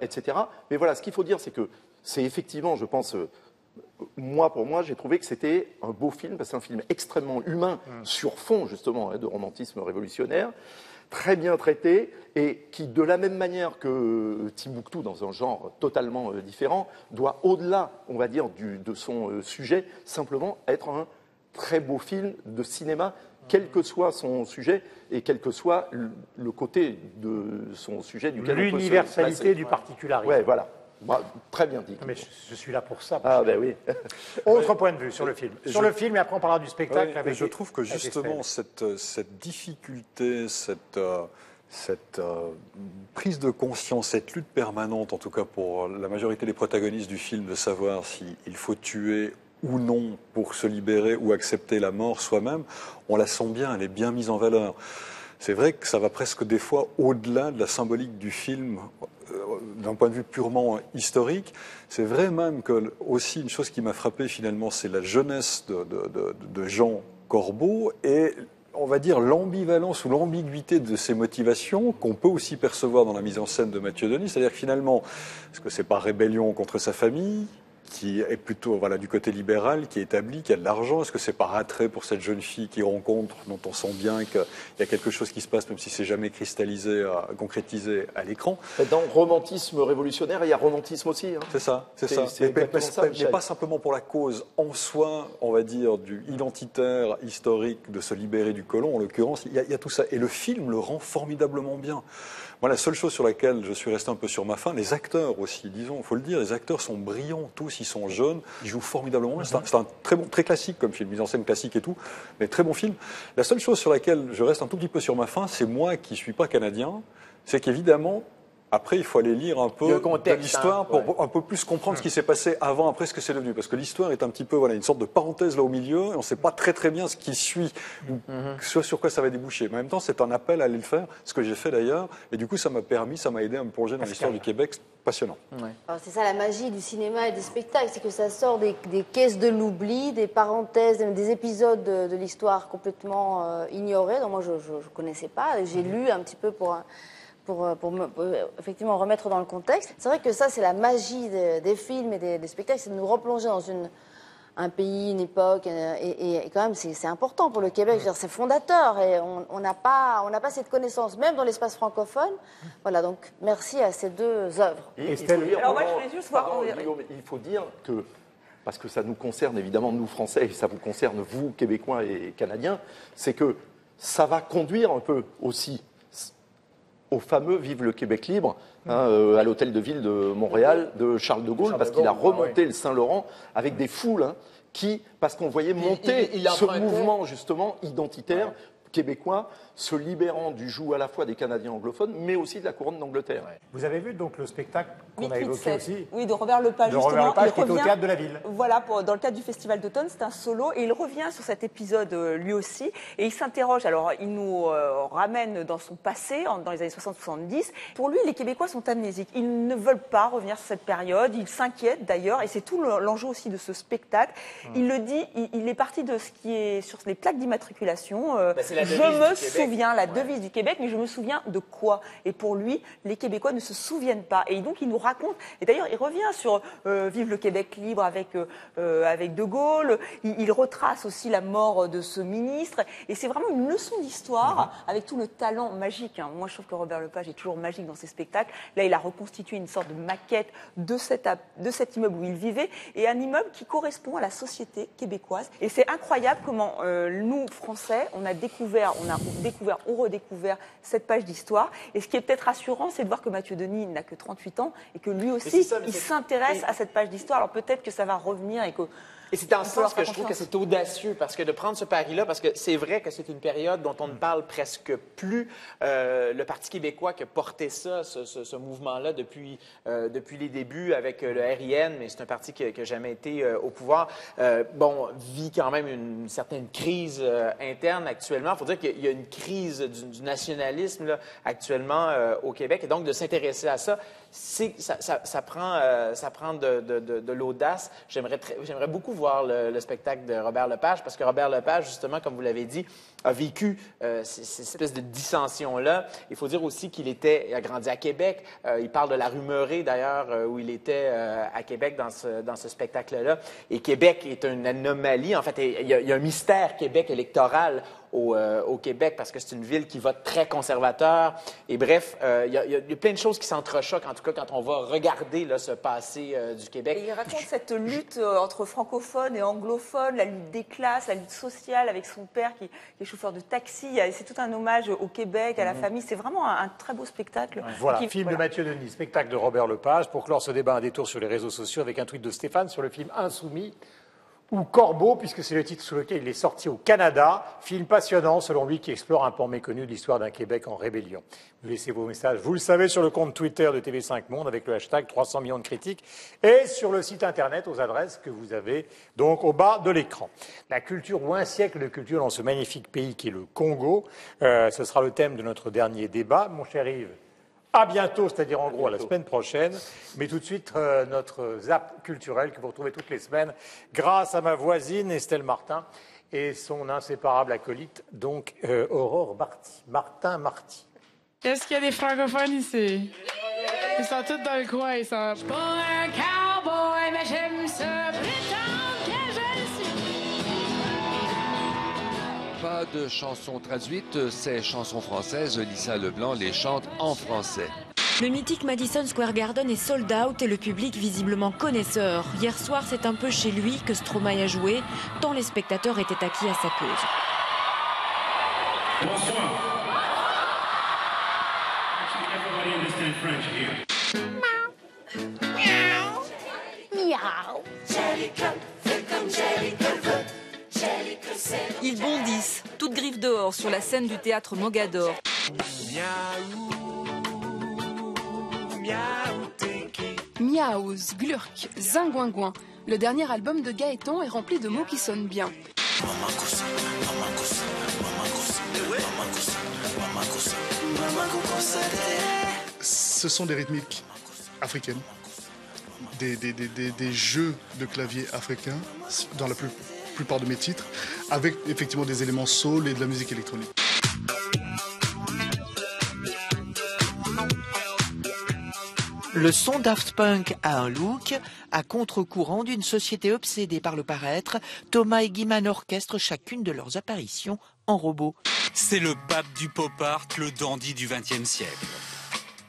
Speaker 19: etc. Mais voilà, ce qu'il faut dire, c'est que c'est effectivement, je pense... pour moi, j'ai trouvé que c'était un beau film, parce que c'est un film extrêmement humain, sur fond, justement, de romantisme révolutionnaire, très bien traité, et qui, de la même manière que Timbuktu, dans un genre totalement différent, doit, au-delà, on va dire, de son sujet, simplement être un très beau film de cinéma, quel que soit son sujet, et quel que soit le côté de son sujet duquel on peut se placer.
Speaker 1: L'universalité du particularisme.
Speaker 19: Ouais, voilà. Bah, très bien dit.
Speaker 1: Mais je suis là pour ça.
Speaker 19: Ah, ben oui.
Speaker 1: Autre point de vue sur le film. Sur le film, et après on parlera du spectacle.
Speaker 3: Oui,
Speaker 1: avec
Speaker 3: je trouve que justement cette difficulté, cette prise de conscience, cette lutte permanente, en tout cas pour la majorité des protagonistes du film, de savoir s'il faut tuer ou non pour se libérer ou accepter la mort soi-même, on la sent bien, elle est bien mise en valeur. C'est vrai que ça va presque des fois au-delà de la symbolique du film, d'un point de vue purement historique. C'est vrai même que, aussi, une chose qui m'a frappé finalement, c'est la jeunesse de Jean Corbeau et, on va dire, l'ambivalence ou l'ambiguïté de ses motivations qu'on peut aussi percevoir dans la mise en scène de Mathieu Denis. C'est-à-dire que finalement, est-ce que c'est par rébellion contre sa famille, qui est plutôt du côté libéral, qui est établi, qui a de l'argent? Est-ce que c'est par attrait pour cette jeune fille qu'il rencontre, dont on sent bien qu'il y a quelque chose qui se passe, même si c'est jamais cristallisé, concrétisé à l'écran?
Speaker 19: Dans romantisme révolutionnaire, il y a romantisme aussi. Hein.
Speaker 3: C'est ça. Mais pas simplement pour la cause en soi, on va dire, du identitaire, historique, de se libérer du colon, en l'occurrence, il y a tout ça. Et le film le rend formidablement bien. Moi, la seule chose sur laquelle je suis resté un peu sur ma faim, les acteurs aussi, disons, il faut le dire, les acteurs sont brillants, tous, ils sont jeunes, ils jouent formidablement. C'est un très classique comme film, mise en scène classique et tout, mais très bon film. La seule chose sur laquelle je reste un tout petit peu sur ma faim, c'est moi qui suis pas canadien, c'est qu'évidemment, après, il faut aller lire un peu de l'histoire pour un peu plus comprendre ce qui s'est passé avant, après, ce que c'est devenu. Parce que l'histoire est un petit peu, une sorte de parenthèse là au milieu, et on ne sait pas très bien ce qui suit, sur quoi ça va déboucher. Mais en même temps, c'est un appel à aller le faire, ce que j'ai fait d'ailleurs, et du coup, ça m'a aidé à me plonger dans l'histoire du Québec. Passionnant.
Speaker 11: Alors c'est ça la magie du cinéma et des spectacles, c'est que ça sort des caisses de l'oubli, des parenthèses, des épisodes de l'histoire complètement ignorés, dont moi je ne connaissais pas. J'ai lu un petit peu pour effectivement remettre dans le contexte. C'est vrai que ça, c'est la magie des films et des spectacles, c'est de nous replonger dans un pays, une époque, et quand même, c'est important pour le Québec. C'est fondateur, et on n'a pas cette connaissance, même dans l'espace francophone. Voilà, donc merci à ces deux œuvres.
Speaker 19: Il faut dire que, parce que ça nous concerne évidemment, nous Français, et ça vous concerne, vous, Québécois et Canadiens, c'est que ça va conduire un peu aussi au fameux Vive le Québec libre, à l'hôtel de ville de Montréal, de Charles de Gaulle, parce qu'il a remonté le Saint-Laurent avec des foules parce qu'on voyait monter ce mouvement justement identitaire québécois, se libérant du joug à la fois des Canadiens anglophones, mais aussi de la couronne d'Angleterre.
Speaker 1: Vous avez vu donc le spectacle qu'on a évoqué aussi?
Speaker 10: Oui, de Robert Lepage, justement.
Speaker 1: Robert Lepage, qui est au Théâtre de la Ville.
Speaker 10: Voilà, dans le cadre du Festival d'automne, c'est un solo, et il revient sur cet épisode lui aussi, et il s'interroge, alors il nous ramène dans son passé, dans les années 60-70. Pour lui, les Québécois sont amnésiques. Ils ne veulent pas revenir sur cette période, ils s'inquiètent d'ailleurs, et c'est tout l'enjeu aussi de ce spectacle. Il le dit, il est parti de ce qui est sur les plaques d'immatriculation. Je me souviens, la devise du Québec, mais je me souviens de quoi? Et pour lui, les Québécois ne se souviennent pas. Et donc, il nous raconte, et d'ailleurs, il revient sur Vive le Québec libre avec De Gaulle, il retrace aussi la mort de ce ministre, et c'est vraiment une leçon d'histoire avec tout le talent magique. Moi, je trouve que Robert Lepage est toujours magique dans ses spectacles. Là, il a reconstitué une sorte de maquette de cet immeuble où il vivait, et un immeuble qui correspond à la société québécoise. Et c'est incroyable comment nous, Français, on redécouvert cette page d'histoire. Et ce qui est peut-être rassurant, c'est de voir que Mathieu Denis n'a que 38 ans et que lui aussi, il s'intéresse à cette page d'histoire. Alors peut-être que ça va revenir et que...
Speaker 9: Et c'est en ce sens que je trouve que c'est audacieux, parce que de prendre ce pari-là, parce que c'est vrai que c'est une période dont on ne parle presque plus. Le Parti québécois qui a porté ce mouvement-là depuis les débuts avec le RIN, mais c'est un parti qui n'a jamais été au pouvoir, vit quand même une certaine crise interne actuellement. Il faut dire qu'il y a une crise du nationalisme là, actuellement au Québec, et donc de s'intéresser à ça, ça prend de l'audace. J'aimerais beaucoup voir le spectacle de Robert Lepage, parce que Robert Lepage, justement, comme vous l'avez dit, a vécu cette espèce de dissension-là. Il faut dire aussi qu'il a grandi à Québec. Il parle de la rue Murray, d'ailleurs, où il était à Québec dans ce spectacle-là. Et Québec est une anomalie. En fait, il y a un mystère Québec électoral au Québec parce que c'est une ville qui vote très conservateur. Et bref, il y a plein de choses qui s'entrechoquent, en tout cas, quand on va regarder là, ce passé du Québec.
Speaker 10: Et il raconte cette lutte entre francophones et anglophones, la lutte des classes, la lutte sociale avec son père qui est chauffeur de taxi. C'est tout un hommage au Québec, à la famille. C'est vraiment un très beau spectacle.
Speaker 1: Voilà, film de Mathieu Denis, spectacle de Robert Lepage. Pour clore ce débat, un détour sur les réseaux sociaux avec un tweet de Stéphane sur le film Insoumis, ou Corbeau, puisque c'est le titre sous lequel il est sorti au Canada. Film passionnant, selon lui, qui explore un pan méconnu de l'histoire d'un Québec en rébellion. Vous laissez vos messages, vous le savez, sur le compte Twitter de TV5 Monde avec le hashtag 300 millions de critiques et sur le site internet aux adresses que vous avez donc au bas de l'écran. La culture ou un siècle de culture dans ce magnifique pays qui est le Congo, ce sera le thème de notre dernier débat. Mon cher Yves, à bientôt, c'est-à-dire en gros à la semaine prochaine. Mais tout de suite, notre zap culturel que vous retrouvez toutes les semaines grâce à ma voisine Estelle Martin et son inséparable acolyte, donc Aurore Martin-Marty.
Speaker 20: Est-ce qu'il y a des francophones ici? Ils sont tous dans le coin. Ils sont... Je suis pas un cowboy, mais j'aime ça prétendre que je le suis.
Speaker 21: Pas de chansons traduites, ces chansons françaises, Lisa Leblanc les chante en français.
Speaker 22: Le mythique Madison Square Garden est sold out et le public visiblement connaisseur. Hier soir, c'est un peu chez lui que Stromae a joué, tant les spectateurs étaient acquis à sa cause.
Speaker 23: Bonsoir.
Speaker 22: Ils bondissent, toutes griffes dehors, sur la scène du théâtre Mogador.
Speaker 20: Miaouz, glurk, zingouingouin. Le dernier album de Gaëtan est rempli de mots qui sonnent bien.
Speaker 24: Ce sont des rythmiques africaines, des jeux de clavier africains dans la plupart de mes titres, avec effectivement des éléments soul et de la musique électronique.
Speaker 25: Le son Daft Punk a un look, à contre-courant d'une société obsédée par le paraître. Thomas et Guiman orchestrent chacune de leurs apparitions en robot.
Speaker 4: C'est le pape du pop art, le dandy du XXe siècle.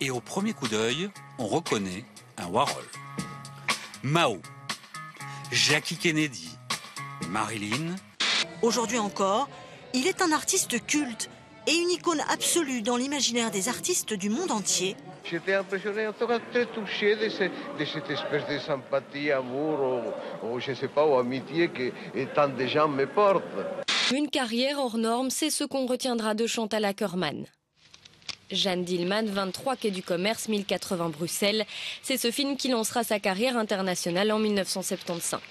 Speaker 4: Et au premier coup d'œil, on reconnaît un Warhol. Mao, Jackie Kennedy, Marilyn.
Speaker 26: Aujourd'hui encore, il est un artiste culte et une icône absolue dans l'imaginaire des artistes du monde entier.
Speaker 27: J'étais impressionné, en tout cas très touché de cette espèce de sympathie, amour, ou je ne sais pas, ou amitié que tant de gens me portent.
Speaker 22: Une carrière hors norme, c'est ce qu'on retiendra de Chantal Akerman. Jeanne Dillman, 23 quai du Commerce, 1080 Bruxelles. C'est ce film qui lancera sa carrière internationale en 1975.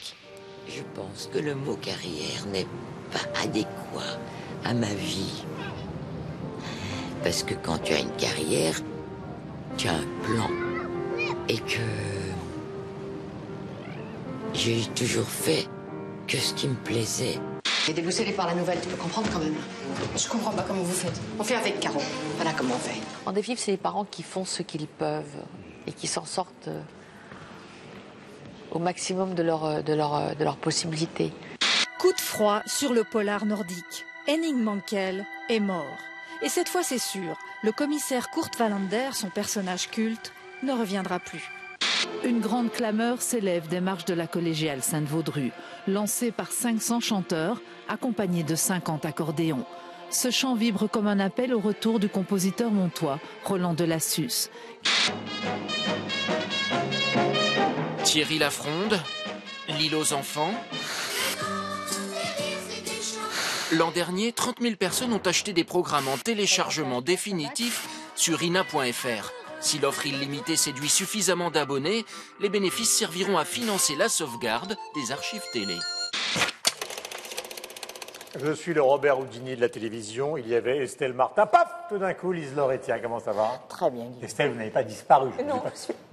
Speaker 28: Je pense que le mot carrière n'est pas adéquat à ma vie. Parce que quand tu as une carrière, tu as un plan. Et que j'ai toujours fait que ce qui me plaisait.
Speaker 29: Et déboussolé par la nouvelle, tu peux comprendre quand même. Je comprends pas comment vous faites. On fait avec Caro. Voilà comment on fait.
Speaker 5: En définitive, c'est les parents qui font ce qu'ils peuvent et qui s'en sortent au maximum de leurs possibilités.
Speaker 22: Coup de froid sur le polar nordique. Henning Mankell est mort. Et cette fois, c'est sûr, le commissaire Kurt Wallander, son personnage culte, ne reviendra plus.
Speaker 30: Une grande clameur s'élève des marches de la collégiale Sainte-Vaudrue, lancée par 500 chanteurs, accompagnés de 50 accordéons. Ce chant vibre comme un appel au retour du compositeur montois, Roland de Lassus.
Speaker 31: Thierry Lafronde, L'île aux enfants. L'an dernier, 30 000 personnes ont acheté des programmes en téléchargement définitif sur ina.fr. Si l'offre illimitée séduit suffisamment d'abonnés, les bénéfices serviront à financer la sauvegarde des archives télé.
Speaker 1: Je suis le Robert Houdini de la télévision. Il y avait Estelle Martin. Paf! Tout d'un coup, Lise Lauretian. Comment ça va?
Speaker 5: Très bien.
Speaker 1: Estelle, vous n'avez pas disparu.
Speaker 5: Non.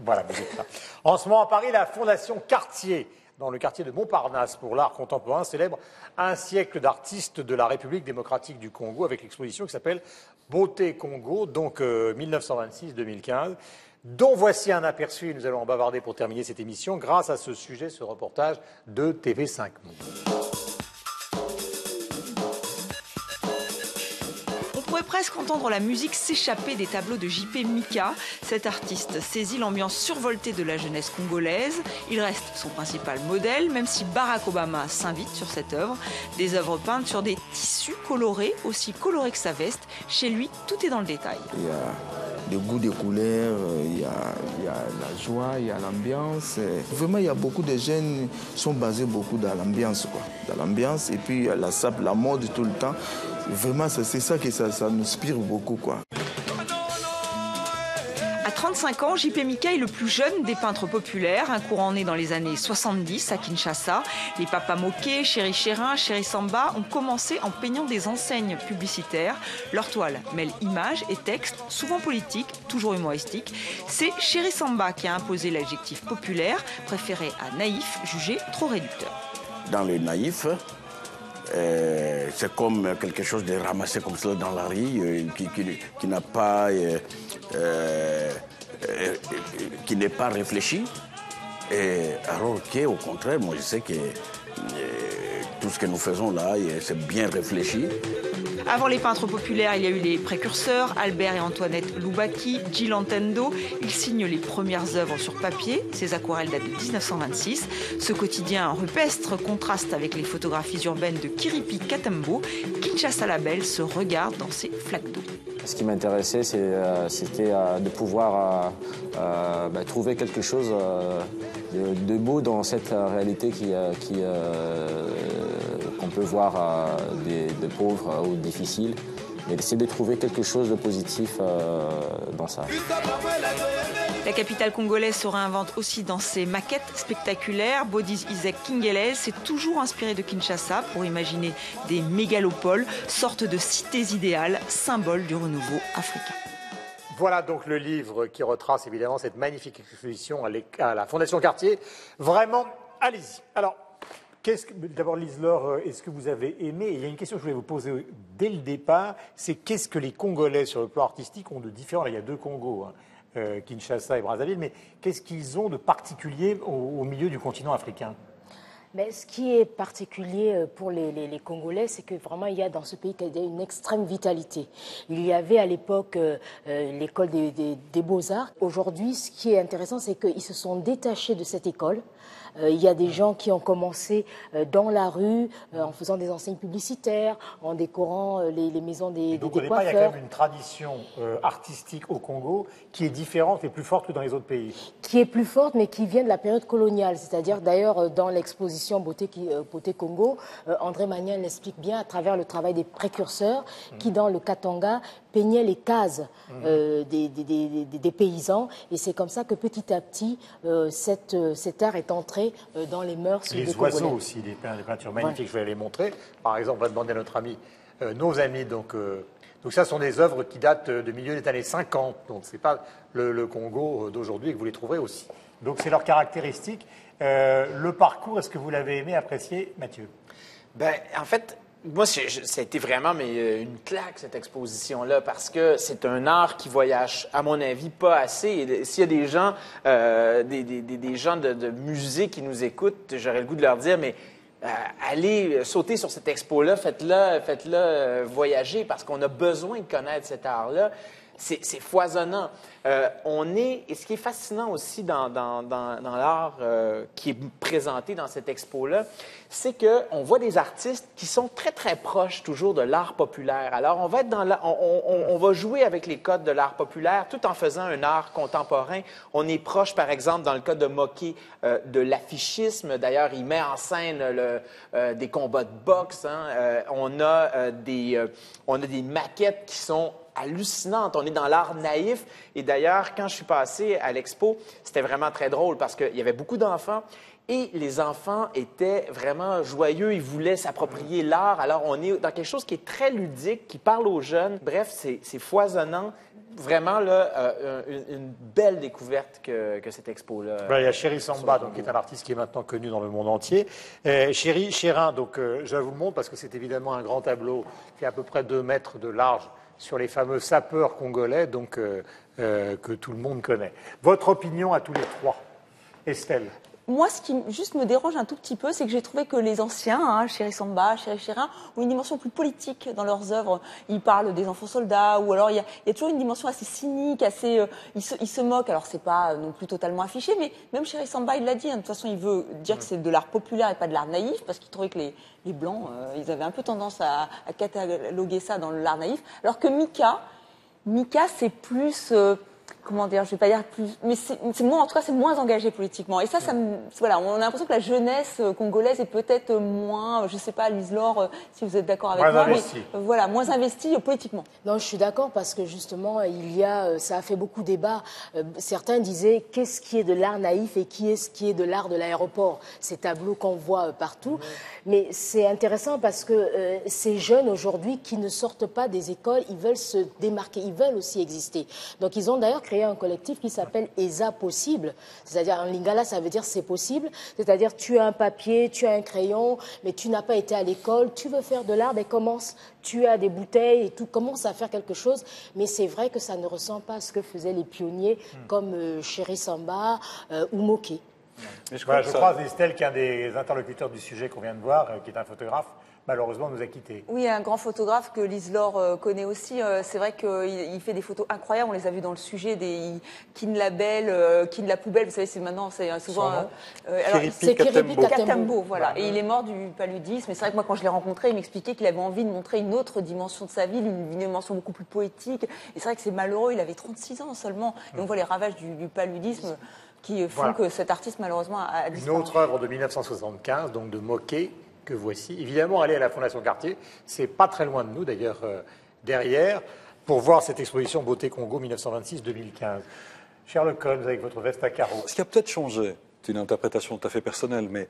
Speaker 1: Voilà, vous êtes là. En ce moment, à Paris, la Fondation Cartier, dans le quartier de Montparnasse, pour l'art contemporain, célèbre un siècle d'artistes de la République démocratique du Congo avec l'exposition qui s'appelle Beauté Congo, donc 1926-2015, dont voici un aperçu, nous allons en bavarder pour terminer cette émission, grâce à ce sujet, ce reportage de TV5 Monde.
Speaker 10: presque entendre la musique s'échapper des tableaux de J.P. Mika. Cet artiste saisit l'ambiance survoltée de la jeunesse congolaise. Il reste son principal modèle, même si Barack Obama s'invite sur cette œuvre. Des œuvres peintes sur des tissus colorés, aussi colorés que sa veste. Chez lui, tout est dans le détail.
Speaker 2: Il y a le goût des couleurs, il y a la joie, il y a l'ambiance. Vraiment, il y a beaucoup de jeunes qui sont basés beaucoup dans l'ambiance, quoi. Dans l'ambiance, et puis la mode tout le temps. Vraiment, c'est ça que ça nous inspire beaucoup, quoi.
Speaker 10: À 35 ans, J.P. Mika est le plus jeune des peintres populaires, un courant né dans les années 70 à Kinshasa. Les Papa Moké, Chéri Chérin, Chéri Samba ont commencé en peignant des enseignes publicitaires. Leur toile mêle images et textes, souvent politiques, toujours humoristiques. C'est Chéri Samba qui a imposé l'adjectif populaire, préféré à naïf, jugé trop réducteur.
Speaker 2: Dans le naïf, c'est comme quelque chose de ramassé comme cela dans la rue, qui n'a pas, qui n'est pas réfléchi. Alors qu'au contraire, moi je sais que tout ce que nous faisons là, c'est bien réfléchi.
Speaker 10: Avant les peintres populaires, il y a eu les précurseurs, Albert et Antoinette Loubaki, Gilles Antendo. Ils signent les premières œuvres sur papier. Ces aquarelles datent de 1926. Ce quotidien rupestre contraste avec les photographies urbaines de Kiripi Katembo. Kinshasa la Belle se regarde dans ses flaques d'eau.
Speaker 6: Ce qui m'intéressait, c'était de pouvoir trouver quelque chose de beau dans cette réalité qu'on peut voir de pauvres ou difficiles, mais d'essayer de trouver quelque chose de positif dans ça.
Speaker 10: La capitale congolaise se réinvente aussi dans ses maquettes spectaculaires. Bodies Isaac Kingelez s'est toujours inspiré de Kinshasa pour imaginer des mégalopoles, sortes de cités idéales, symboles du renouveau africain.
Speaker 1: Voilà donc le livre qui retrace évidemment cette magnifique exposition à la Fondation Cartier. Vraiment, allez-y. Alors, d'abord Lise-Laure, est-ce que vous avez aimé? Il y a une question que je voulais vous poser dès le départ, c'est qu'est-ce que les Congolais sur le plan artistique ont de différent? Là, il y a deux Congos, Kinshasa et Brazzaville, mais qu'est-ce qu'ils ont de particulier au milieu du continent africain?
Speaker 7: Mais ce qui est particulier pour les Congolais, c'est que vraiment il y a dans ce pays une extrême vitalité. Il y avait à l'époque l'école des beaux-arts. Aujourd'hui, ce qui est intéressant, c'est qu'ils se sont détachés de cette école. Il y a des gens qui ont commencé dans la rue, en faisant des enseignes publicitaires, en décorant les maisons des
Speaker 1: donc, au départ, il y a quand même une tradition artistique au Congo qui est différente et plus forte que dans les autres pays.
Speaker 7: Qui est plus forte, mais qui vient de la période coloniale. C'est-à-dire, d'ailleurs, dans l'exposition Beauté Congo, André Magnan l'explique bien à travers le travail des précurseurs qui, dans le Katanga, peignaient les cases des paysans. Et c'est comme ça que petit à petit, cet art est entré dans les mœurs des Congolais.
Speaker 1: Les oiseaux aussi, des peintures magnifiques, je vais les montrer. Par exemple, on va demander à notre ami, nos amis. Donc ça, sont des œuvres qui datent de milieu des années 50. Donc ce n'est pas le Congo d'aujourd'hui, que vous les trouverez aussi. Donc c'est leur caractéristique. Le parcours, est-ce que vous l'avez aimé, apprécié, Mathieu?
Speaker 9: En fait, moi, ça a été vraiment une claque, cette exposition-là, parce que c'est un art qui voyage, à mon avis, pas assez. Et s'il y a des gens, des gens de musées qui nous écoutent, j'aurais le goût de leur dire, mais allez sauter sur cette expo-là, faites-la voyager, parce qu'on a besoin de connaître cet art-là. C'est foisonnant. Et ce qui est fascinant aussi dans l'art qui est présenté dans cette expo-là, c'est qu'on voit des artistes qui sont très, très proches toujours de l'art populaire. Alors, on va être on va jouer avec les codes de l'art populaire tout en faisant un art contemporain. On est proche, par exemple, dans le cas de Moké, de l'affichisme. D'ailleurs, il met en scène des combats de boxe. On a des maquettes qui sont hallucinante. On est dans l'art naïf. Et d'ailleurs, quand je suis passé à l'expo, c'était vraiment très drôle parce qu'il y avait beaucoup d'enfants et les enfants étaient vraiment joyeux. Ils voulaient s'approprier l'art. Alors, on est dans quelque chose qui est très ludique, qui parle aux jeunes. Bref, c'est foisonnant. Vraiment, là, une belle découverte que cette expo-là.
Speaker 1: Il y a Chéri Samba, qui est un artiste qui est maintenant connu dans le monde entier. Chéri Chérin, donc, je vous le montre parce que c'est évidemment un grand tableau qui est à peu près 2 mètres de large sur les fameux sapeurs congolais, que tout le monde connaît. Votre opinion à tous les trois, Estelle?
Speaker 10: Moi, ce qui juste me dérange un tout petit peu, c'est que j'ai trouvé que les anciens, Chéri Samba, Chéri Chérin, ont une dimension plus politique dans leurs œuvres. Ils parlent des enfants soldats, ou alors il y a toujours une dimension assez cynique, assez, ils se moquent. Alors c'est pas non plus totalement affiché, mais même Chéri Samba, il l'a dit. De toute façon, il veut dire que c'est de l'art populaire et pas de l'art naïf, parce qu'il trouvait que les blancs, ils avaient un peu tendance à cataloguer ça dans l'art naïf, alors que Mika, c'est plus comment dire, je vais pas dire plus, mais c'est moins, en tout cas, c'est moins engagé politiquement. Et ça voilà, on a l'impression que la jeunesse congolaise est peut-être moins, je sais pas, Lise-Laure, si vous êtes d'accord avec moi, mais voilà, moins investie politiquement.
Speaker 7: Non, je suis d'accord parce que justement, ça a fait beaucoup débat. Certains disaient qu'est-ce qui est de l'art naïf et qu'est-ce qui est de l'art de l'aéroport. Ces tableaux qu'on voit partout. Mais c'est intéressant parce que ces jeunes aujourd'hui qui ne sortent pas des écoles, ils veulent se démarquer, ils veulent aussi exister. Donc ils ont d'ailleurs créé un collectif qui s'appelle ESA Possible. C'est-à-dire en lingala, ça veut dire c'est possible. C'est-à-dire tu as un papier, tu as un crayon, mais tu n'as pas été à l'école, tu veux faire de l'art, mais commence. Tu as des bouteilles et tout, commence à faire quelque chose. Mais c'est vrai que ça ne ressemble pas à ce que faisaient les pionniers comme Chéri Samba ou Moké.
Speaker 1: Mais je crois, Estelle, qu'un des interlocuteurs du sujet qu'on vient de voir, qui est un photographe, malheureusement nous a quittés.
Speaker 10: Oui, un grand photographe que Lise-Laure connaît aussi. C'est vrai qu'il fait des photos incroyables. On les a vues dans le sujet des Kin Label, Kin La Poubelle. Vous savez, c'est maintenant, c'est souvent.
Speaker 7: C'est Kiripi
Speaker 10: Katembo, voilà. Et il est mort du paludisme. Et c'est vrai que moi, quand je l'ai rencontré, il m'expliquait qu'il avait envie de montrer une autre dimension de sa vie, une dimension beaucoup plus poétique. Et c'est vrai que c'est malheureux. Il avait 36 ans seulement. Et on voit les ravages du paludisme qui font que cet artiste, malheureusement, a disparu.
Speaker 1: Une autre œuvre de 1975, donc de Moké, que voici. Évidemment, aller à la Fondation Cartier, c'est pas très loin de nous, d'ailleurs, derrière, pour voir cette exposition Beauté Congo 1926-2015. Sherlock Holmes, avec votre veste à carreaux.
Speaker 3: Ce qui a peut-être changé, c'est une interprétation tout à fait personnelle, mais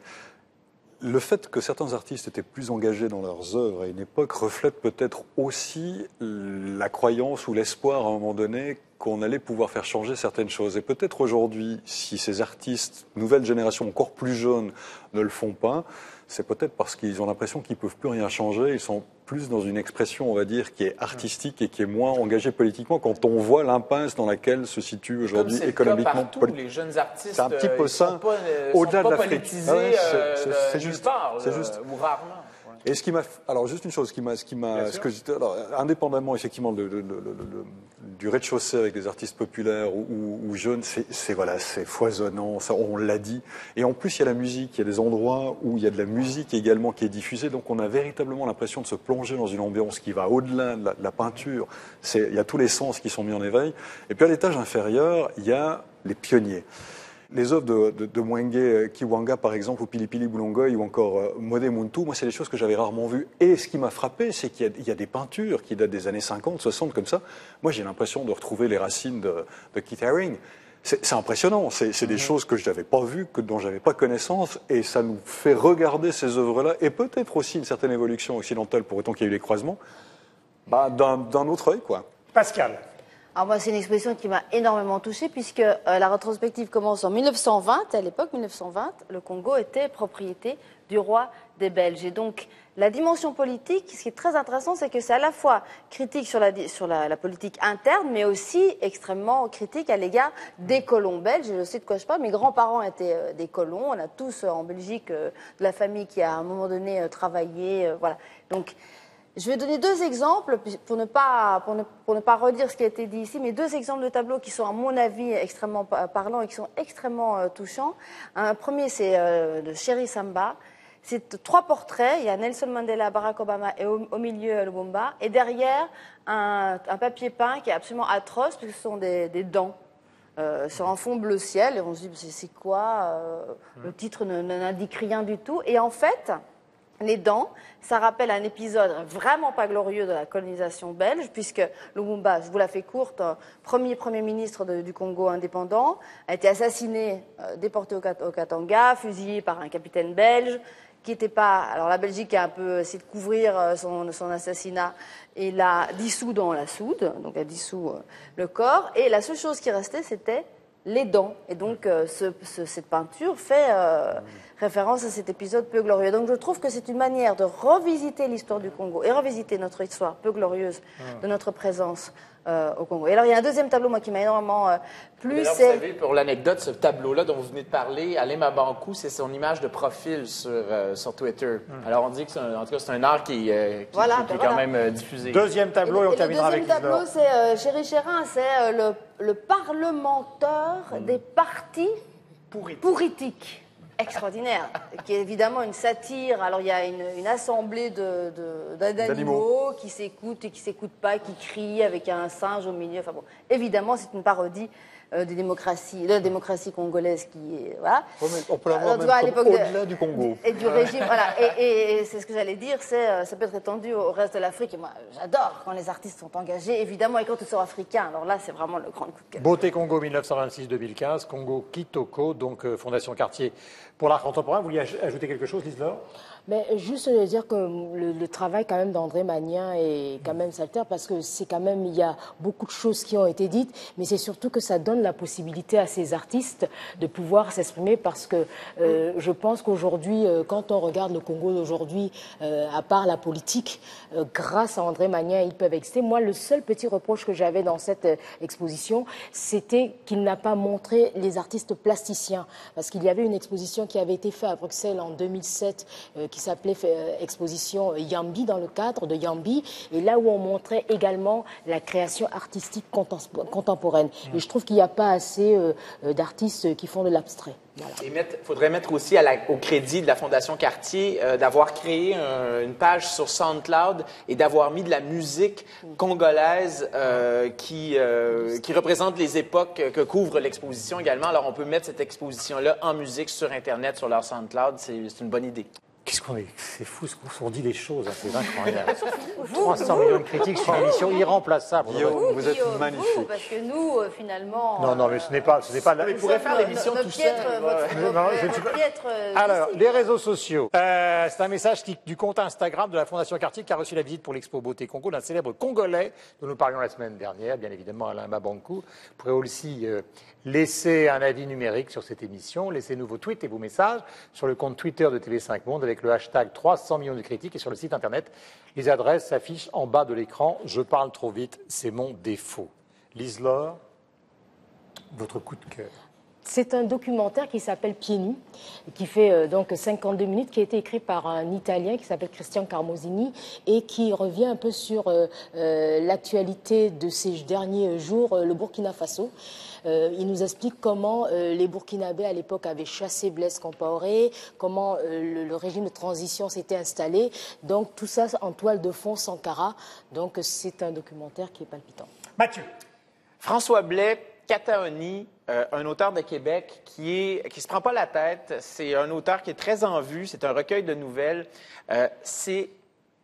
Speaker 3: le fait que certains artistes étaient plus engagés dans leurs œuvres à une époque reflète peut-être aussi la croyance ou l'espoir à un moment donné qu'on allait pouvoir faire changer certaines choses. Et peut-être aujourd'hui, si ces artistes, nouvelle génération encore plus jeunes, ne le font pas, c'est peut-être parce qu'ils ont l'impression qu'ils ne peuvent plus rien changer. Ils sont plus dans une expression, on va dire, qui est artistique et qui est moins engagée politiquement quand on voit l'impasse dans laquelle se situe aujourd'hui économiquement.
Speaker 9: Les jeunes artistes,
Speaker 3: c'est un petit peu ça.
Speaker 9: Au-delà
Speaker 3: de l'Afrique.
Speaker 9: C'est juste ou rarement.
Speaker 3: Et ce qui m'a, alors juste une chose, indépendamment effectivement du rez-de-chaussée avec des artistes populaires ou jeunes, c'est foisonnant, ça, on l'a dit. Et en plus il y a la musique, il y a des endroits où il y a de la musique également qui est diffusée, donc on a véritablement l'impression de se plonger dans une ambiance qui va au-delà de la peinture. Il y a tous les sens qui sont mis en éveil. Et puis à l'étage inférieur, il y a les pionniers. Les œuvres de Mwenge Kiwanga, par exemple, ou Pilipili Boulongoy, ou encore Modé Muntu, moi, c'est des choses que j'avais rarement vues. Et ce qui m'a frappé, c'est qu'il y a des peintures qui datent des années 50, 60, comme ça. Moi, j'ai l'impression de retrouver les racines de Keith Haring. C'est impressionnant. C'est des choses que je n'avais pas vues, dont je n'avais pas connaissance. Et ça nous fait regarder ces œuvres-là, et peut-être aussi une certaine évolution occidentale, pour autant qu'il y ait eu les croisements, d'un autre œil, quoi.
Speaker 1: Pascal.
Speaker 8: Alors moi, c'est une exposition qui m'a énormément touchée puisque la rétrospective commence en 1920. À l'époque, 1920, le Congo était propriété du roi des Belges. Et donc, la dimension politique, ce qui est très intéressant, c'est que c'est à la fois critique sur la politique interne, mais aussi extrêmement critique à l'égard des colons belges. Je sais de quoi je parle. Mes grands-parents étaient des colons. On a tous en Belgique de la famille qui a à un moment donné travaillé. Voilà. Donc, je vais donner deux exemples pour ne pas redire ce qui a été dit ici, mais deux exemples de tableaux qui sont, à mon avis, extrêmement parlants et qui sont extrêmement touchants. Un premier, c'est de Chéri Samba. C'est 3 portraits. Il y a Nelson Mandela, Barack Obama et au milieu Lumumba. Et derrière, un papier peint qui est absolument atroce, parce que ce sont des dents. Sur un fond bleu ciel. Et on se dit, c'est quoi Le titre n'indique rien du tout. Et en fait, les dents, ça rappelle un épisode vraiment pas glorieux de la colonisation belge, puisque Lumumba, je vous la fais courte, premier ministre du Congo indépendant, a été assassiné, déporté au Katanga, fusillé par un capitaine belge, qui n'était pas... Alors la Belgique a un peu essayé de couvrir son assassinat et l'a dissous dans la soude, donc a dissous le corps, et la seule chose qui restait, c'était les dents. Et donc, cette peinture fait référence à cet épisode peu glorieux. Donc, je trouve que c'est une manière de revisiter l'histoire du Congo et revisiter notre histoire peu glorieuse de notre présence au Congo. Et alors, il y a un deuxième tableau, moi, qui m'a énormément plu.
Speaker 9: Vous savez, pour l'anecdote, ce tableau-là dont vous venez de parler, Alain Mabankou, c'est son image de profil sur Twitter. Alors, on dit que c'est un art qui est quand même diffusé.
Speaker 1: Deuxième tableau, et on terminera avec
Speaker 8: le deuxième tableau, c'est Chéri Chérin, c'est le parlementaire des partis pourritiques. Extraordinaire, qui est évidemment une satire. Alors il y a une assemblée d'animaux qui s'écoutent et qui ne s'écoutent pas, qui crient avec un singe au milieu. Enfin bon, évidemment c'est une parodie de la démocratie congolaise qui est voilà.
Speaker 3: On peut l'avoir même au-delà du Congo.
Speaker 8: Et du régime, voilà. Et c'est ce que j'allais dire, ça peut être étendu au reste de l'Afrique. Et moi, j'adore quand les artistes sont engagés, évidemment, et quand ils sont africains. Alors là, c'est vraiment le grand coup de cœur.
Speaker 1: Beauté Congo 1926-2015, Congo Kitoko, donc Fondation Cartier pour l'art contemporain. Vous vouliez ajouter quelque chose, Lise-Laure?
Speaker 7: Mais juste dire que le travail quand même d'André Magnin est quand même salutaire parce que c'est quand même, il y a beaucoup de choses qui ont été dites, mais c'est surtout que ça donne la possibilité à ces artistes de pouvoir s'exprimer parce que je pense qu'aujourd'hui, quand on regarde le Congo d'aujourd'hui, à part la politique, grâce à André Magnin, ils peuvent exister. Moi, le seul petit reproche que j'avais dans cette exposition, c'était qu'il n'a pas montré les artistes plasticiens parce qu'il y avait une exposition qui avait été faite à Bruxelles en 2007 qui s'appelait exposition Yambi dans le cadre de Yambi et là où on montrait également la création artistique contemporaine. Et je trouve qu'il n'y a pas assez d'artistes qui font de l'abstrait. Voilà.
Speaker 9: Et il faudrait mettre aussi au crédit de la Fondation Cartier d'avoir créé une page sur SoundCloud et d'avoir mis de la musique congolaise qui représente les époques que couvre l'exposition également. Alors on peut mettre cette exposition-là en musique sur Internet, sur leur SoundCloud. C'est une bonne idée.
Speaker 1: Qu'est-ce qu'on est... C'est fou ce qu'on dit des choses, hein, c'est incroyable. 300 millions de critiques sur une émission irremplaçable.
Speaker 3: Vous êtes magnifique.
Speaker 8: Parce que nous, finalement...
Speaker 1: Non, mais ce n'est pas...
Speaker 9: On pourrait faire l'émission tout seul.
Speaker 1: Alors, les réseaux sociaux. C'est un message du compte Instagram de la Fondation Cartier qui a reçu la visite pour l'Expo Beauté Congo d'un célèbre Congolais dont nous parlions la semaine dernière, bien évidemment Alain Mabankou. Vous pourrez aussi laisser un avis numérique sur cette émission, laissez-nous vos tweets et vos messages sur le compte Twitter de TV5 Monde avec le hashtag 300 millions de critiques et sur le site internet. Les adresses s'affichent en bas de l'écran. Je parle trop vite, c'est mon défaut. Lise-Laure, votre coup de cœur.
Speaker 7: C'est un documentaire qui s'appelle Pieds nus, qui fait donc 52 minutes, qui a été écrit par un Italien qui s'appelle Christian Carmosini et qui revient un peu sur l'actualité de ces derniers jours, le Burkina Faso. Il nous explique comment les Burkinabés à l'époque avaient chassé Blaise Compaoré, comment le régime de transition s'était installé. Donc tout ça en toile de fond, Sankara. Donc c'est un documentaire qui est palpitant.
Speaker 1: Mathieu.
Speaker 9: François Blais, Kataoni, un auteur de Québec qui se prend pas la tête. C'est un auteur qui est très en vue. C'est un recueil de nouvelles. C'est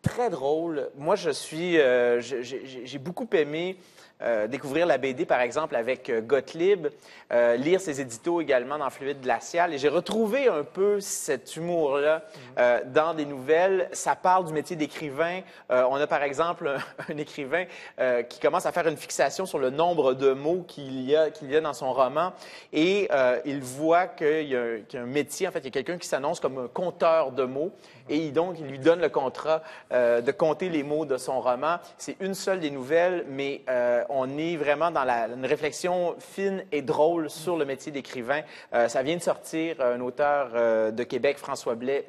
Speaker 9: très drôle. Moi, j'ai beaucoup aimé découvrir la BD, par exemple, avec Gottlieb, lire ses éditos également dans Fluide glacial. Et j'ai retrouvé un peu cet humour-là dans des nouvelles. Ça parle du métier d'écrivain. On a, par exemple, un écrivain qui commence à faire une fixation sur le nombre de mots qu'il y a dans son roman. Et il voit qu'il y a un métier, en fait, il y a quelqu'un qui s'annonce comme un compteur de mots. Et donc, il lui donne le contrat de compter les mots de son roman. C'est une seule des nouvelles, mais on est vraiment dans une réflexion fine et drôle sur le métier d'écrivain. Ça vient de sortir, un auteur de Québec, François Blais.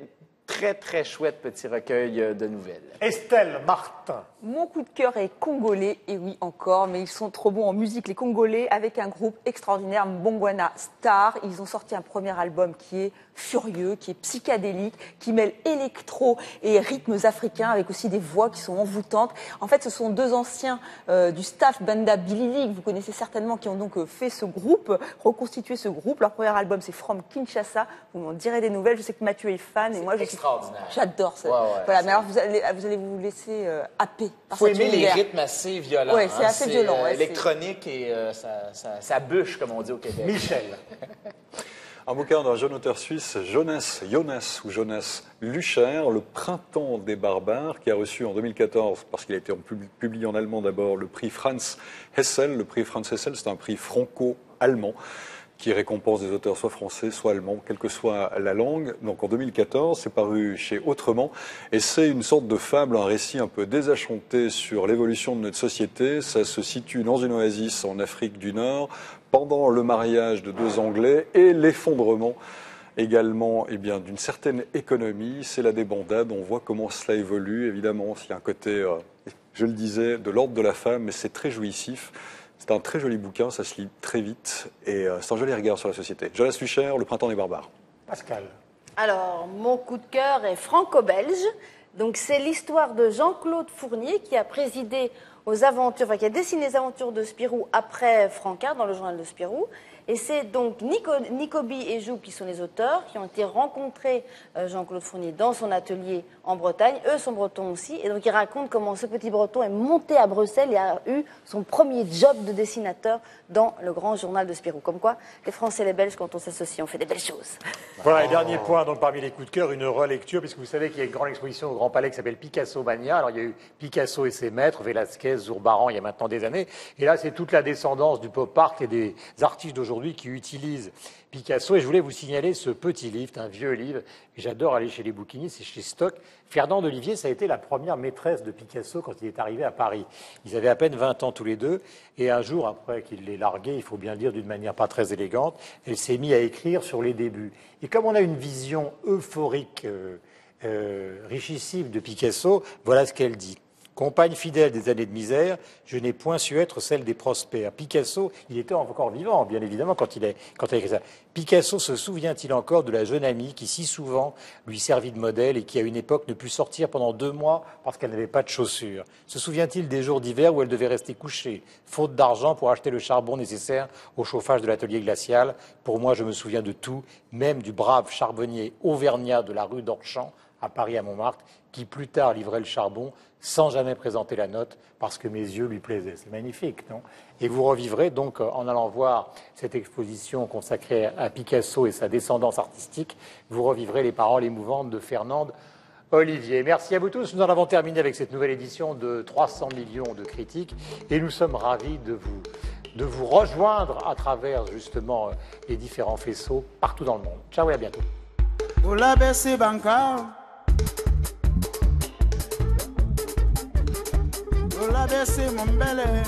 Speaker 9: Très, très chouette petit recueil de nouvelles.
Speaker 1: Estelle Martin.
Speaker 10: Mon coup de cœur est congolais, et oui encore, mais ils sont trop bons en musique, les Congolais, avec un groupe extraordinaire, Mbongwana Star. Ils ont sorti un premier album qui est furieux, qui est psychédélique, qui mêle électro et rythmes africains, avec aussi des voix qui sont envoûtantes. En fait, ce sont deux anciens du staff Banda Bilili, que vous connaissez certainement, qui ont donc fait ce groupe, reconstitué ce groupe. Leur premier album, c'est From Kinshasa. Vous m'en direz des nouvelles. Je sais que Mathieu est fan, et moi, j'adore ça. Voilà, mais alors vous allez vous laisser happer.
Speaker 9: Il faut aimer les rythmes assez violents.
Speaker 10: Oui, c'est assez violent.
Speaker 9: Électronique et ça bûche, comme on dit au Québec.
Speaker 1: Michel.
Speaker 3: Un bouquin d'un jeune auteur suisse, Jonas Lüscher, Le Printemps des barbares, qui a reçu en 2014, parce qu'il a été publié en allemand d'abord, le prix Franz Hessel. Le prix Franz Hessel, c'est un prix franco-allemand qui récompense des auteurs soit français, soit allemands, quelle que soit la langue. Donc en 2014, c'est paru chez Autrement, et c'est une sorte de fable, un récit un peu désenchanté sur l'évolution de notre société. Ça se situe dans une oasis en Afrique du Nord, pendant le mariage de deux Anglais et l'effondrement également d'une certaine économie. C'est la débandade, on voit comment cela évolue. Évidemment, il y a un côté, je le disais, de l'ordre de la femme, mais c'est très jouissif. C'est un très joli bouquin, ça se lit très vite et c'est un joli regard sur la société. Jonas Flucher, Le printemps des barbares.
Speaker 1: Pascal.
Speaker 8: Alors, mon coup de cœur est franco-belge. Donc, c'est l'histoire de Jean-Claude Fournier qui a présidé aux aventures, qui a dessiné les aventures de Spirou après Francard dans le journal de Spirou. Et c'est donc Nicobi et Joux qui sont les auteurs, qui ont été rencontrés, Jean-Claude Fournier, dans son atelier en Bretagne. Eux sont bretons aussi. Et donc, ils racontent comment ce petit breton est monté à Bruxelles et a eu son premier job de dessinateur dans le grand journal de Spirou. Comme quoi, les Français et les Belges, quand on s'associe, on fait des belles choses.
Speaker 1: Voilà, et dernier point, donc parmi les coups de cœur, une relecture, puisque vous savez qu'il y a une grande exposition au Grand Palais qui s'appelle Picasso Mania. Alors, il y a eu Picasso et ses maîtres, Velázquez, Zurbaran, il y a maintenant des années. Et là, c'est toute la descendance du pop art et des artistes d'aujourd'hui qui utilisent Picasso. Et je voulais vous signaler ce petit livre, un vieux livre. J'adore aller chez les bouquinistes, c'est chez Stock. Fernande Olivier, ça a été la première maîtresse de Picasso quand il est arrivé à Paris. Ils avaient à peine 20 ans tous les deux. Et un jour, après qu'il l'ait largué, il faut bien le dire d'une manière pas très élégante, elle s'est mise à écrire sur les débuts. Et comme on a une vision euphorique, richissime de Picasso, voilà ce qu'elle dit. Compagne fidèle des années de misère, je n'ai point su être celle des prospères. Picasso, il était encore vivant, bien évidemment, quand il a écrit ça. Picasso se souvient-il encore de la jeune amie qui si souvent lui servit de modèle et qui à une époque ne put sortir pendant 2 mois parce qu'elle n'avait pas de chaussures? Se souvient-il des jours d'hiver où elle devait rester couchée, faute d'argent pour acheter le charbon nécessaire au chauffage de l'atelier glacial? Pour moi, je me souviens de tout, même du brave charbonnier auvergnat de la rue d'Orchamps, à Paris, à Montmartre, qui plus tard livrait le charbon sans jamais présenter la note parce que mes yeux lui plaisaient. C'est magnifique, non? Et vous revivrez donc, en allant voir cette exposition consacrée à Picasso et sa descendance artistique, vous revivrez les paroles émouvantes de Fernande Olivier. Merci à vous tous. Nous en avons terminé avec cette nouvelle édition de 300 millions de critiques et nous sommes ravis de vous rejoindre à travers justement les différents faisceaux partout dans le monde. Ciao et à bientôt.
Speaker 11: Ulabesi mumbele,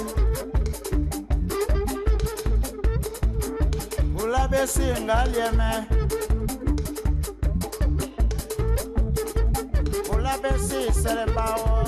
Speaker 11: ulabesi ngalieme, ulabesi serebao.